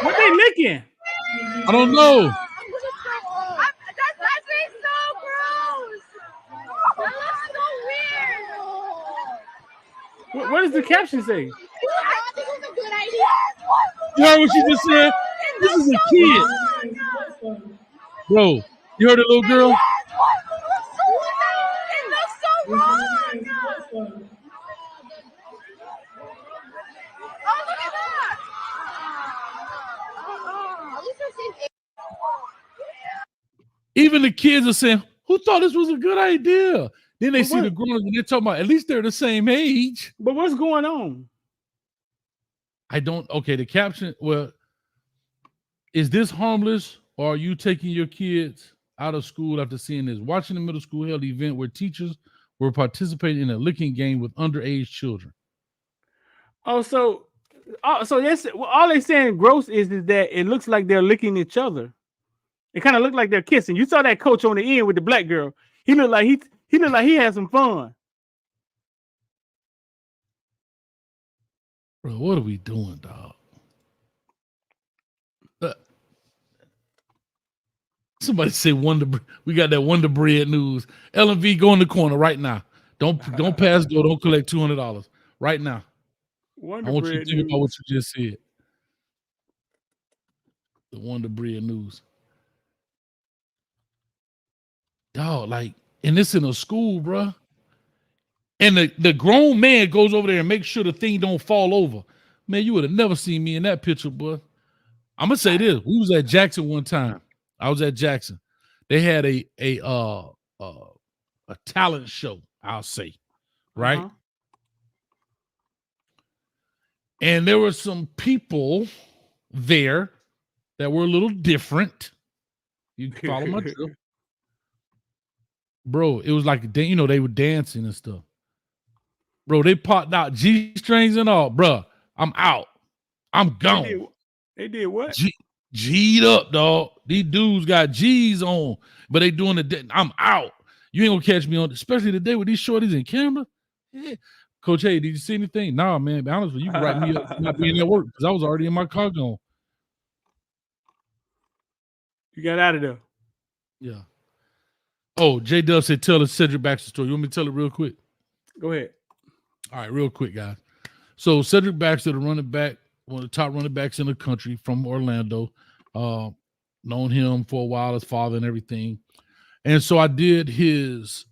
What they licking? I don't know. What does the caption say? You heard what she just said? This is a kid. Bro, you heard the little girl? Even the kids are saying, who thought this was a good idea? Then they see the grown-ups and they're talking about, at least they're the same age. But what's going on? Okay, the caption, well, is this harmless or are you taking your kids out of school after seeing this? Watching the middle school held event where teachers were participating in a licking game with underage children. Oh, so yes, all they're saying gross is that it looks like they're licking each other. It kind of looked like they're kissing. You saw that coach on the end with the black girl. He looked like he had some fun. Bro, what are we doing, dog? Somebody say we got that Wonder Bread news. L&V, go in the corner right now. Don't pass go. Don't collect $200 right now. I want you to think about what you just said. The Wonder Bread news. Dog, like, and this in a school, bro. And the grown man goes over there and makes sure the thing don't fall over. Man, you would have never seen me in that picture, boy. I'm gonna say this. We was at Jackson one time. I was at Jackson. They had a talent show, I'll say, right? Uh-huh. And there were some people there that were a little different. You follow my drill. Bro, it was like, they were dancing and stuff. Bro, they popped out G-strings and all. Bro, I'm out. I'm gone. They did what? G'd up, dog. These dudes got G's on, but they doing I'm out. You ain't gonna catch me on, especially today with these shorties in camera. Yeah. Coach, hey, did you see anything? Nah, man. Be honest with you, you can write me up for not being at work because I was already in my car going. You got out of there. Yeah. Oh, J Dub said, tell the Cedric Baxter story. You want me to tell it real quick? Go ahead. All right, real quick, guys. So Cedric Baxter, the running back, one of the top running backs in the country from Orlando. Known him for a while, his father and everything. And so I did his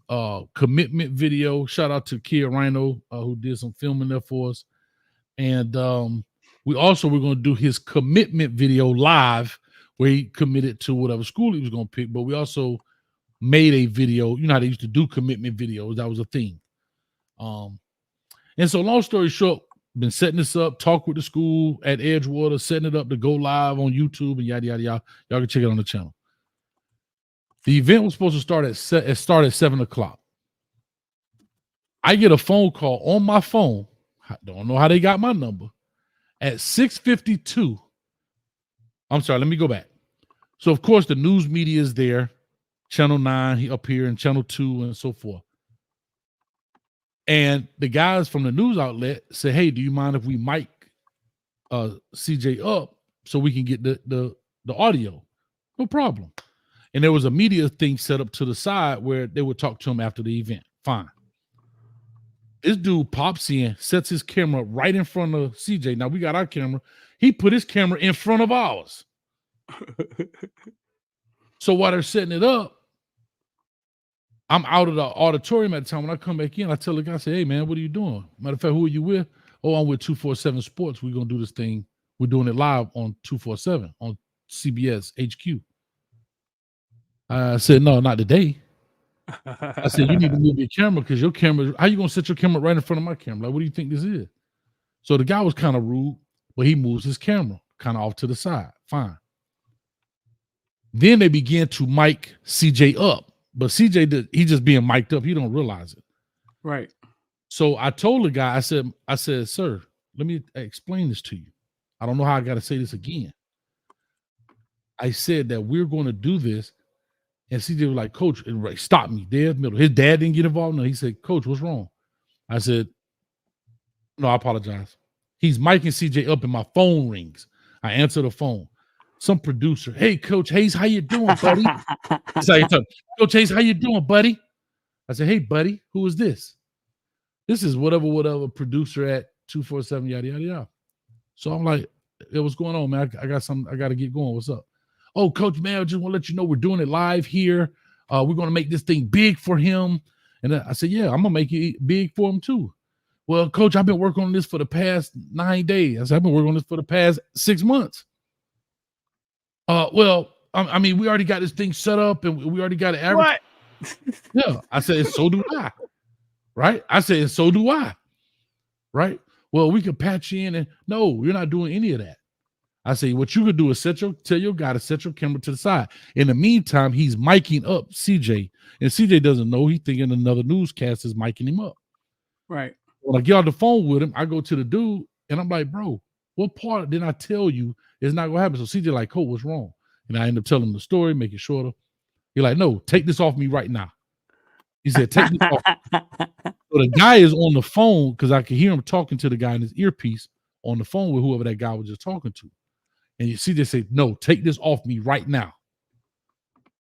commitment video. Shout out to Kia Rhino, who did some filming there for us. And we also were going to do his commitment video live where he committed to whatever school he was going to pick. But we also made a video. You know how they used to do commitment videos. That was a thing. And so long story short, been setting this up, talk with the school at Edgewater, setting it up to go live on YouTube and yada, yada, yada. Y'all can check it on the channel. The event was supposed to start at 7:00. I get a phone call on my phone. I don't know how they got my number. At 6:52. I'm sorry, let me go back. So, of course, the news media is there. Channel 9 up here and Channel 2 and so forth. And the guys from the news outlet say, hey, do you mind if we mic CJ up so we can get the audio? No problem. And there was a media thing set up to the side where they would talk to him after the event. Fine. This dude pops in, sets his camera right in front of CJ. Now we got our camera. He put his camera in front of ours. So while they're setting it up, I'm out of the auditorium at the time. When I come back in, I tell the guy, I say, hey, man, what are you doing? Matter of fact, who are you with? Oh, I'm with 247 Sports. We're going to do this thing. We're doing it live on 247 on CBS HQ. I said, no, not today. I said, you need to move your camera because your camera, how you going to set your camera right in front of my camera? Like, what do you think this is? So the guy was kind of rude, but he moves his camera kind of off to the side. Fine. Then they began to mic CJ up, but CJ, he just being mic'd up. He don't realize it. Right. So I told the guy, I said, sir, let me explain this to you. I don't know how I got to say this again. I said that we're going to do this. And CJ was like, Coach, and stop me, dead middle. His dad didn't get involved. No, he said, Coach, what's wrong? I said, no, I apologize. He's micing CJ up and my phone rings. I answer the phone. Some producer, hey, Coach Hayes, how you doing, buddy? Coach Hayes, how you doing, buddy? I said, hey, buddy, who is this? This is whatever producer at 247, yada, yada, yada. So I'm like, hey, what's going on, man? I got something. I got to get going. What's up? Oh, Coach, man, I just want to let you know we're doing it live here. We're going to make this thing big for him. And I said, yeah, I'm going to make it big for him too. Well, Coach, I've been working on this for the past 9 days. I said, I've been working on this for the past 6 months. Well, I mean, we already got this thing set up and we already got it advertised. Yeah. I said, so do I. Right? I said, so do I. Right? Well, we can patch you in and no, you're not doing any of that. I say, what you could do is tell your guy to set your camera to the side. In the meantime, he's miking up CJ. And CJ doesn't know. He's thinking another newscast is miking him up. Right. When I get on the phone with him, I go to the dude and I'm like, bro, what part did I tell you is not gonna happen? So CJ like, Cole, what's wrong? And I end up telling him the story, make it shorter. He's like, no, take this off me right now. He said, take this off. So the guy is on the phone because I could hear him talking to the guy in his earpiece on the phone with whoever that guy was just talking to. And you see, they say, no, take this off me right now.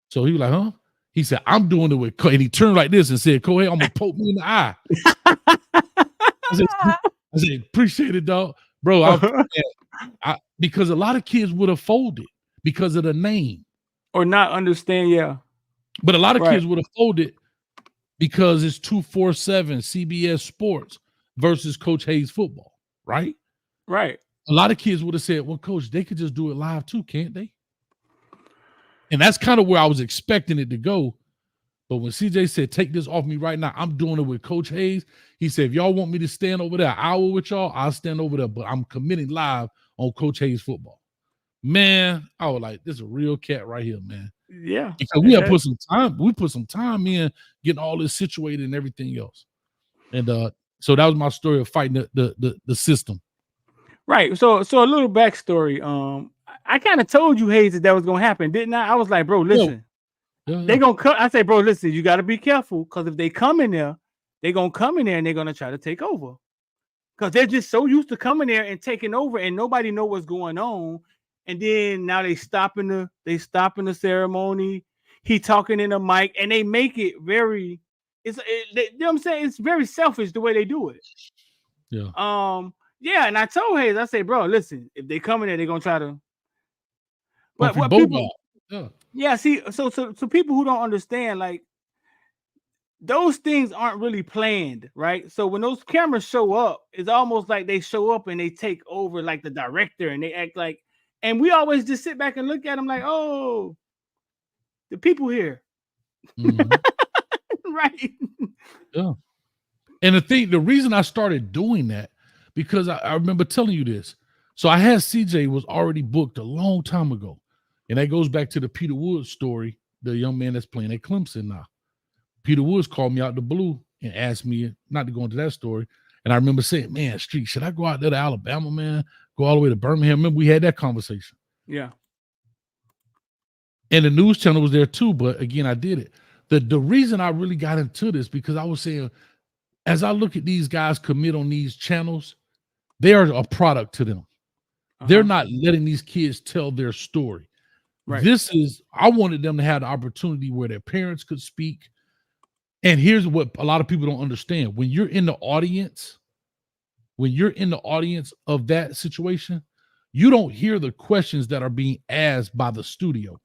So he was like, huh? He said, I'm doing it with Cole. And he turned like this and said, Cole, hey, I'm going to poke me in the eye. I said, appreciate it, dog. Bro, because a lot of kids would have folded because of the name. Or not understand, yeah. But a lot of kids would have folded because it's 247 CBS Sports versus Coach Hayes football, right? Right. A lot of kids would have said, well, Coach, they could just do it live too, can't they? And that's kind of where I was expecting it to go. But when CJ said, take this off me right now, I'm doing it with Coach Hayes. He said, if y'all want me to stand over there an hour with y'all, I'll stand over there. But I'm committing live on Coach Hayes football. Man, I was like, this is a real cat right here, man. Yeah. Because we have put some time. We put some time in getting all this situated and everything else. And so that was my story of fighting the system. Right. So a little backstory. I kind of told you, Hayes, that was gonna happen, didn't I? I was like, bro, listen, they gonna come. I say, bro, listen, you gotta be careful because if they come in there, they're gonna come in there and they're gonna try to take over. Because they're just so used to coming there and taking over and nobody know what's going on. And then now they stopping the ceremony. He talking in the mic and they make it very, you know what I'm saying? It's very selfish the way they do it. Yeah. Yeah, and I told Hayes, I say, bro, listen, if they come in there, they're gonna try to. But what people, yeah, see, so people who don't understand, like those things aren't really planned, right? So when those cameras show up, it's almost like they show up and they take over like the director and they act like, and we always just sit back and look at them like, oh, the people here. Mm-hmm. Right. Yeah. And the reason I started doing that, because I remember telling you this. So I had CJ was already booked a long time ago. And that goes back to the Peter Woods story, the young man that's playing at Clemson now. Peter Woods called me out the blue and asked me not to go into that story. And I remember saying, man, Street, should I go out there to Alabama, man? Go all the way to Birmingham? Remember, we had that conversation. Yeah. And the news channel was there too. But again, I did it. The reason I really got into this, because I was saying, as I look at these guys commit on these channels, they are a product to them. They're not letting these kids tell their story. Right. I wanted them to have the opportunity where their parents could speak, And here's what a lot of people don't understand. When you're in the audience of that situation, you don't hear the questions that are being asked by the studio.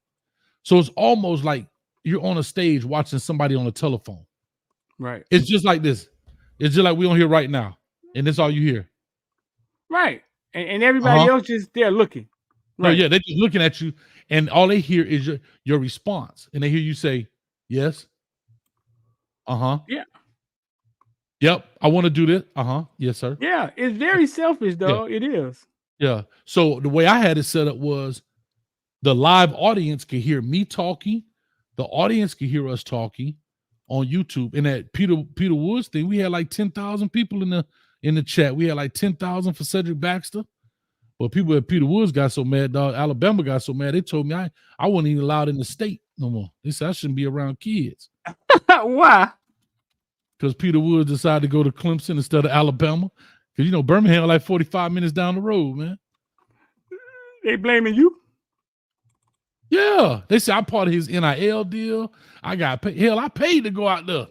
So it's almost like you're on a stage watching somebody on a telephone. Right. It's just like this. It's just like we on here right now. And that's all you hear. Right. And everybody else just there looking. Right. No, Right. yeah, they're just looking at you, and all they hear is your response. And they hear you say, yes. Yeah. Yep. I want to do this. Yes, sir. Yeah. It's very selfish, though. Yeah. It is. Yeah. So the way I had it set up was the live audience could hear me talking. The audience could hear us talking on YouTube. And at Peter Woods thing, we had like 10,000 people in the chat. We had like 10,000 for Cedric Baxter. But people at Peter Woods got so mad, dog. Alabama got so mad. They told me I wasn't even allowed in the state no more. They said I shouldn't be around kids. Why? Because Peter Woods decided to go to Clemson instead of Alabama. Because, Birmingham like 45 minutes down the road, man. They blaming you? Yeah. They said I'm part of his NIL deal. I got paid. Hell, I paid to go out there.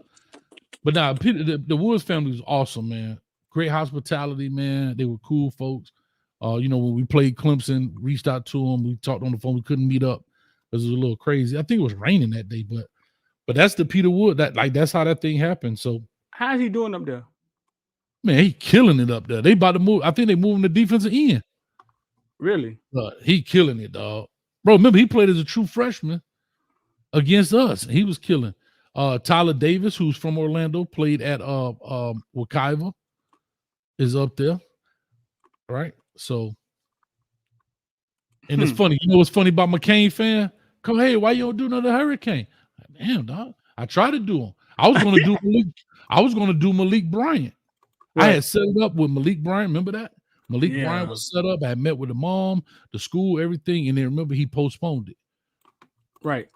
But now, the Woods family was awesome, man. Great hospitality, man. They were cool folks. When we played Clemson, reached out to them. We talked on the phone. We couldn't meet up because it was a little crazy. I think it was raining that day, but that's the Peter Wood. That's how that thing happened. So how's he doing up there? Man, he killing it up there. They about to move. I think they moving the defensive end. Really? He killing it, dog. Bro, remember he played as a true freshman against us. He was killing. Tyler Davis, who's from Orlando, played at Wekiva, is up there. Right? So, and it's funny. You know what's funny about McCain fan? Come, hey, why you don't do another Hurricane? Damn, dog. I tried to do him. I was gonna do Malik Bryant. Right. I had set it up with Malik Bryant. Remember that? Malik Bryant was set up. I had met with the mom, the school, everything, and then remember he postponed it. Right.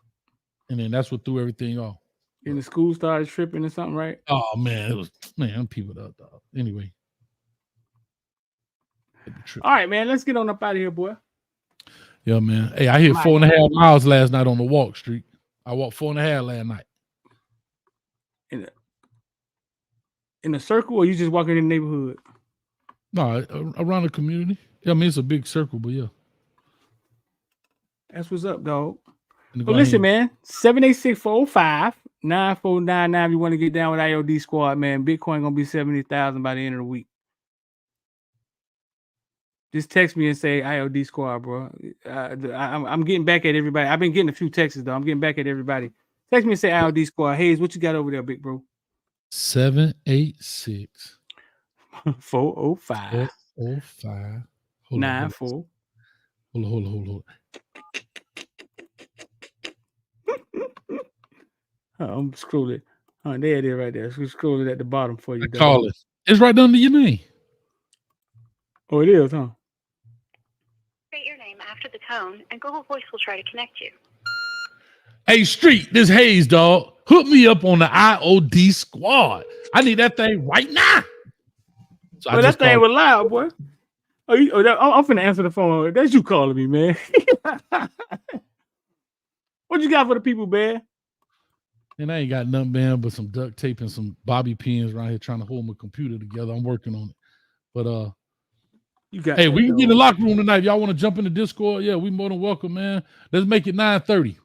And then that's what threw everything off. And the school started tripping or something, right? Oh man, I'm people up, dog. Anyway. All right, man. Let's get on up out of here, boy. Yeah, man. Hey, I hit 4.5 miles last night on the walk street. I walked 4.5 last night. In a circle, or you just walking in the neighborhood? No, around the community. Yeah, I mean it's a big circle, but yeah. That's what's up, dog. Well, listen, man. 786-405-9499. If you want to get down with IOD Squad, man. Bitcoin gonna be 70,000 by the end of the week. Just text me and say IOD Squad, bro. I'm getting back at everybody. I've been getting a few texts, though. I'm getting back at everybody. Text me and say IOD Squad. Hayes, what you got over there, big bro? 786 405 94. Hold on. I'm scrolling. Oh, there it is right there. Scroll it at the bottom for you. Call it. It's right under your name. Oh, it is, huh? State your name after the tone, and Google Voice will try to connect you. Hey, Street, this Hayes, dog. Hook me up on the IOD Squad. I need that thing right now. So well, that thing was loud, boy. I'm finna answer the phone. That's you calling me, man. What you got for the people, man? And I ain't got nothing, man, but some duct tape and some bobby pins around here trying to hold my computer together. I'm working on it. But we can get in the locker room tonight. If y'all want to jump in the Discord, yeah, we more than welcome, man. Let's make it 9:30.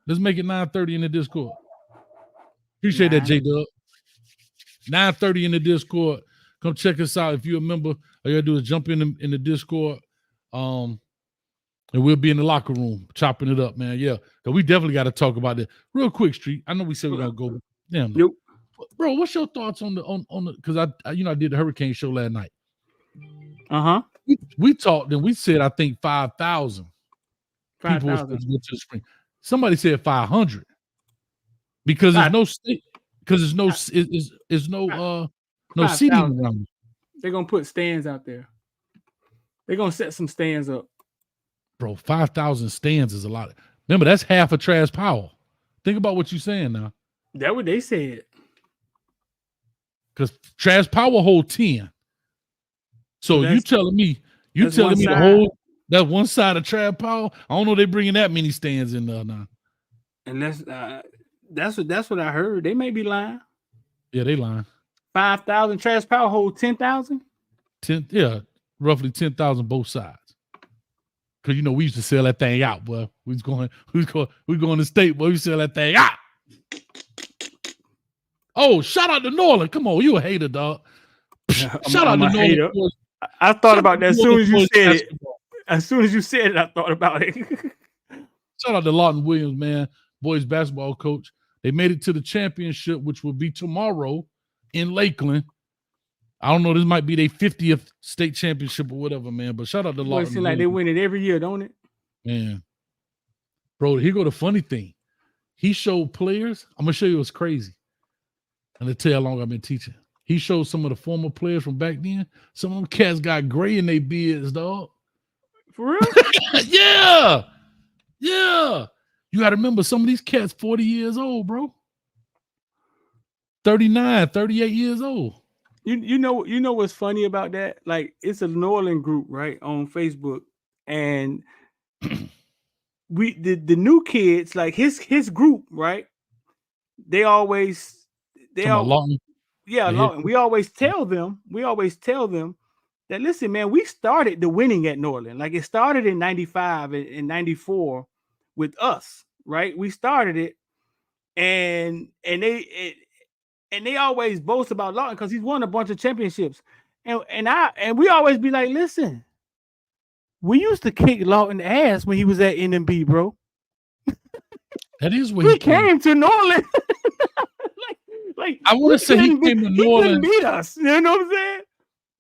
Let's make it 9:30 in the Discord. Appreciate that, J-Dub. 9:30 in the Discord. Come check us out. If you're a member, all you gotta do is jump in the Discord. And we'll be in the locker room chopping it up, man. Yeah, because we definitely got to talk about this real quick, Street. I know we said we're gonna go. Damn, nope. Bro, what's your thoughts on the because I did the Hurricane show last night. We talked and we said I think 5,000 people was supposed to go to the spring. Somebody said 500 because there's no state because there's no seating around. They're gonna put stands out there. They're gonna set some stands up. Bro, 5,000 stands is a lot. Remember, that's half of Trash Powell. Think about what you're saying now. That's what they said. Because Trash Powell hold 10. So you telling me the whole that one side of Trash Powell? I don't know they bringing that many stands in there now. Unless that's what I heard. They may be lying. Yeah, they lying. 5,000 Trash Power hold 10,000. 10, yeah, roughly 10,000 both sides. Cause you know we used to sell that thing out, boy. We going to state, boy. We sell that thing out. Oh, shout out to Norland. Come on, you a hater, dog. Shout out to a Norland hater. boys. I thought about that as soon as you said it. Basketball. As soon as you said it, I thought about it. Shout out to Lawton Williams, man, boys basketball coach. They made it to the championship, which will be tomorrow in Lakeland. I don't know. This might be their 50th state championship or whatever, man. But shout out to Boy, Lawton. it seems like they win it every year, don't it? Man, bro, here go the funny thing. He showed players. I'm gonna show you what's crazy. And to tell you how long I've been teaching. He showed some of the former players from back then. Some of them cats got gray in their beards, dog. For real? Yeah. Yeah. You got to remember some of these cats 40 years old, bro. 39, 38 years old. You know what's funny about that? Like, it's a Norland group, right, on Facebook, and the new kids, like his group, right? They always Lawton. We always tell them that, listen, man, we started the winning at Norland. Like, it started in 95 and 94 with us, right? We started it, and they always boast about Lawton because he's won a bunch of championships. And we always be like, listen, we used to kick Lawton ass when he was at NMB, bro. That is where he came to Norland. like I want to say he came to Norland. He beat us. You know what I'm saying?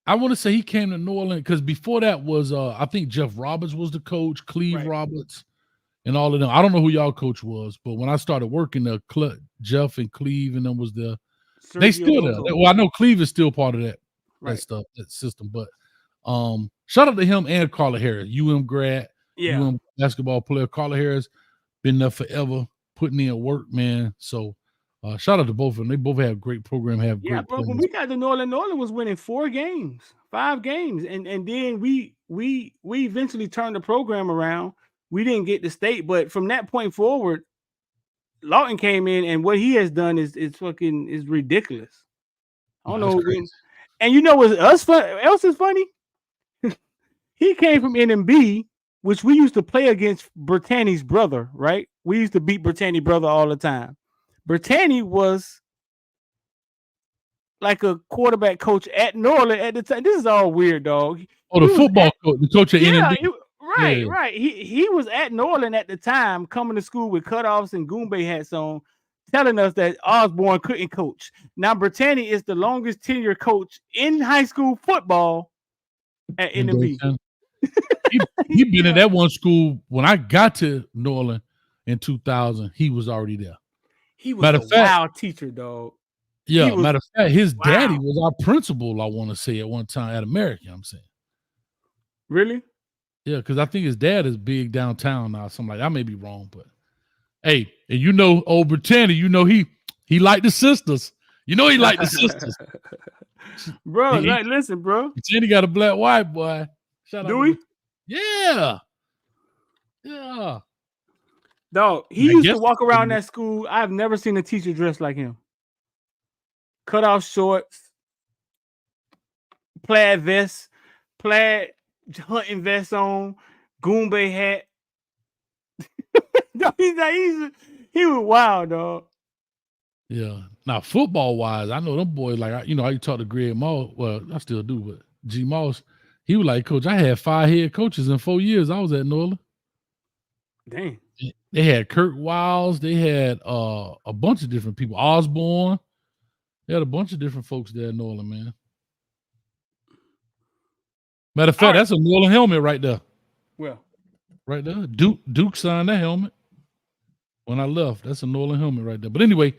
I want to say he came to Norland because before that was I think Jeff Roberts was the coach, Cleve Roberts, and all of them. I don't know who y'all coach was, but when I started working there, Jeff and Cleve and them was there. Sergio they still there. Well, I know Cleve is still part of that stuff, that system. But shout out to him and Carla Harris, UM grad, UM basketball player. Carla Harris been there forever, putting in work, man. So shout out to both of them. They both have great program, have great bro. players. When we got to Norland was winning 5 games, and then we eventually turned the program around. We didn't get the state, but from that point forward, Lawton came in, and what he has done is ridiculous. I don't know. And you know what else is funny? He came from NMB, which we used to play against Bertani's brother, right? We used to beat Bertani's brother all the time. Bertani was like a quarterback coach at Norland at the time. This is all weird, dog. Oh, the football coach, the coach at NMB. Right. He was at Norland at the time, coming to school with cutoffs and Goombay hats on, telling us that Osborne couldn't coach. Now, Bertani is the longest tenure coach in high school football at NMB. He been in that one school when I got to Norland in 2000. He was already there. He was a wild teacher, dog. Yeah, matter of fact, his daddy was our principal, I want to say, at one time at American, I'm saying. Really? Yeah, because I think his dad is big downtown now. Something like that. I may be wrong, but hey, and you know, old Britannia, you know he liked the sisters. You know he liked the sisters. Bro, listen, bro. Britannia got a black wife, boy. Shout out. Do we? Yeah. Yeah. Dog, he used to walk around that school. I've never seen a teacher dressed like him. Cut off shorts, plaid vest, plaid hunting vest on, Goombay hat. He was wild, dog. Yeah. Now, football wise, I know them boys, like, you know, I talk to Greg Moss. Well, I still do, but G Moss, he was like, Coach, I had 5 head coaches in 4 years. I was at Norland. Dang. They had Kirk Wiles. They had a bunch of different people. Osborne. They had a bunch of different folks there in Norland, man. Matter of fact, that's a Norland helmet right there. Well, right there. Duke signed that helmet when I left. That's a Norland helmet right there. But anyway,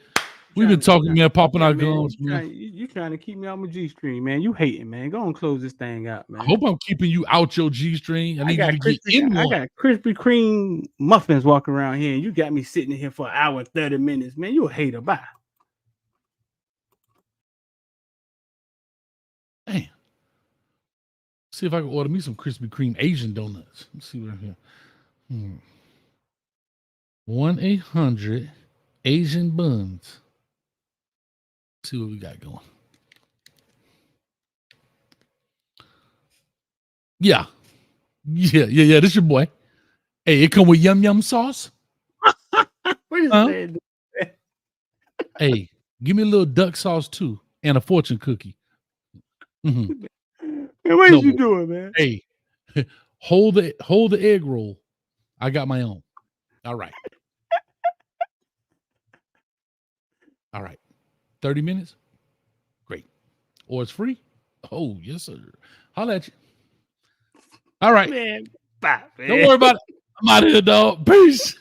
we've been talking, man, popping our gums, man. You trying to keep me on my G-string, man. You hating, man. Go and close this thing out, man. I hope I'm keeping you out your G-string. I need you to get in one. I got Krispy Kreme muffins walking around here, and you got me sitting here for an hour and 30 minutes, man. You a hater. Bye. Damn. See if I can order me some Krispy Kreme Asian donuts. Let's see what I'm here. 1-800 Asian buns. see what we got going. Yeah. This your boy. Hey, it come with yum yum sauce. What is Huh? that? Hey, give me a little duck sauce too, and a fortune cookie. Mhm. Man, what is No, you doing, man? hey, hold the egg roll. I got my own. All right. 30 minutes? Great. Or it's free? Oh, yes, sir. Holla at you. All right. Man, bye, man. Don't worry about it. I'm out of here, dog. Peace.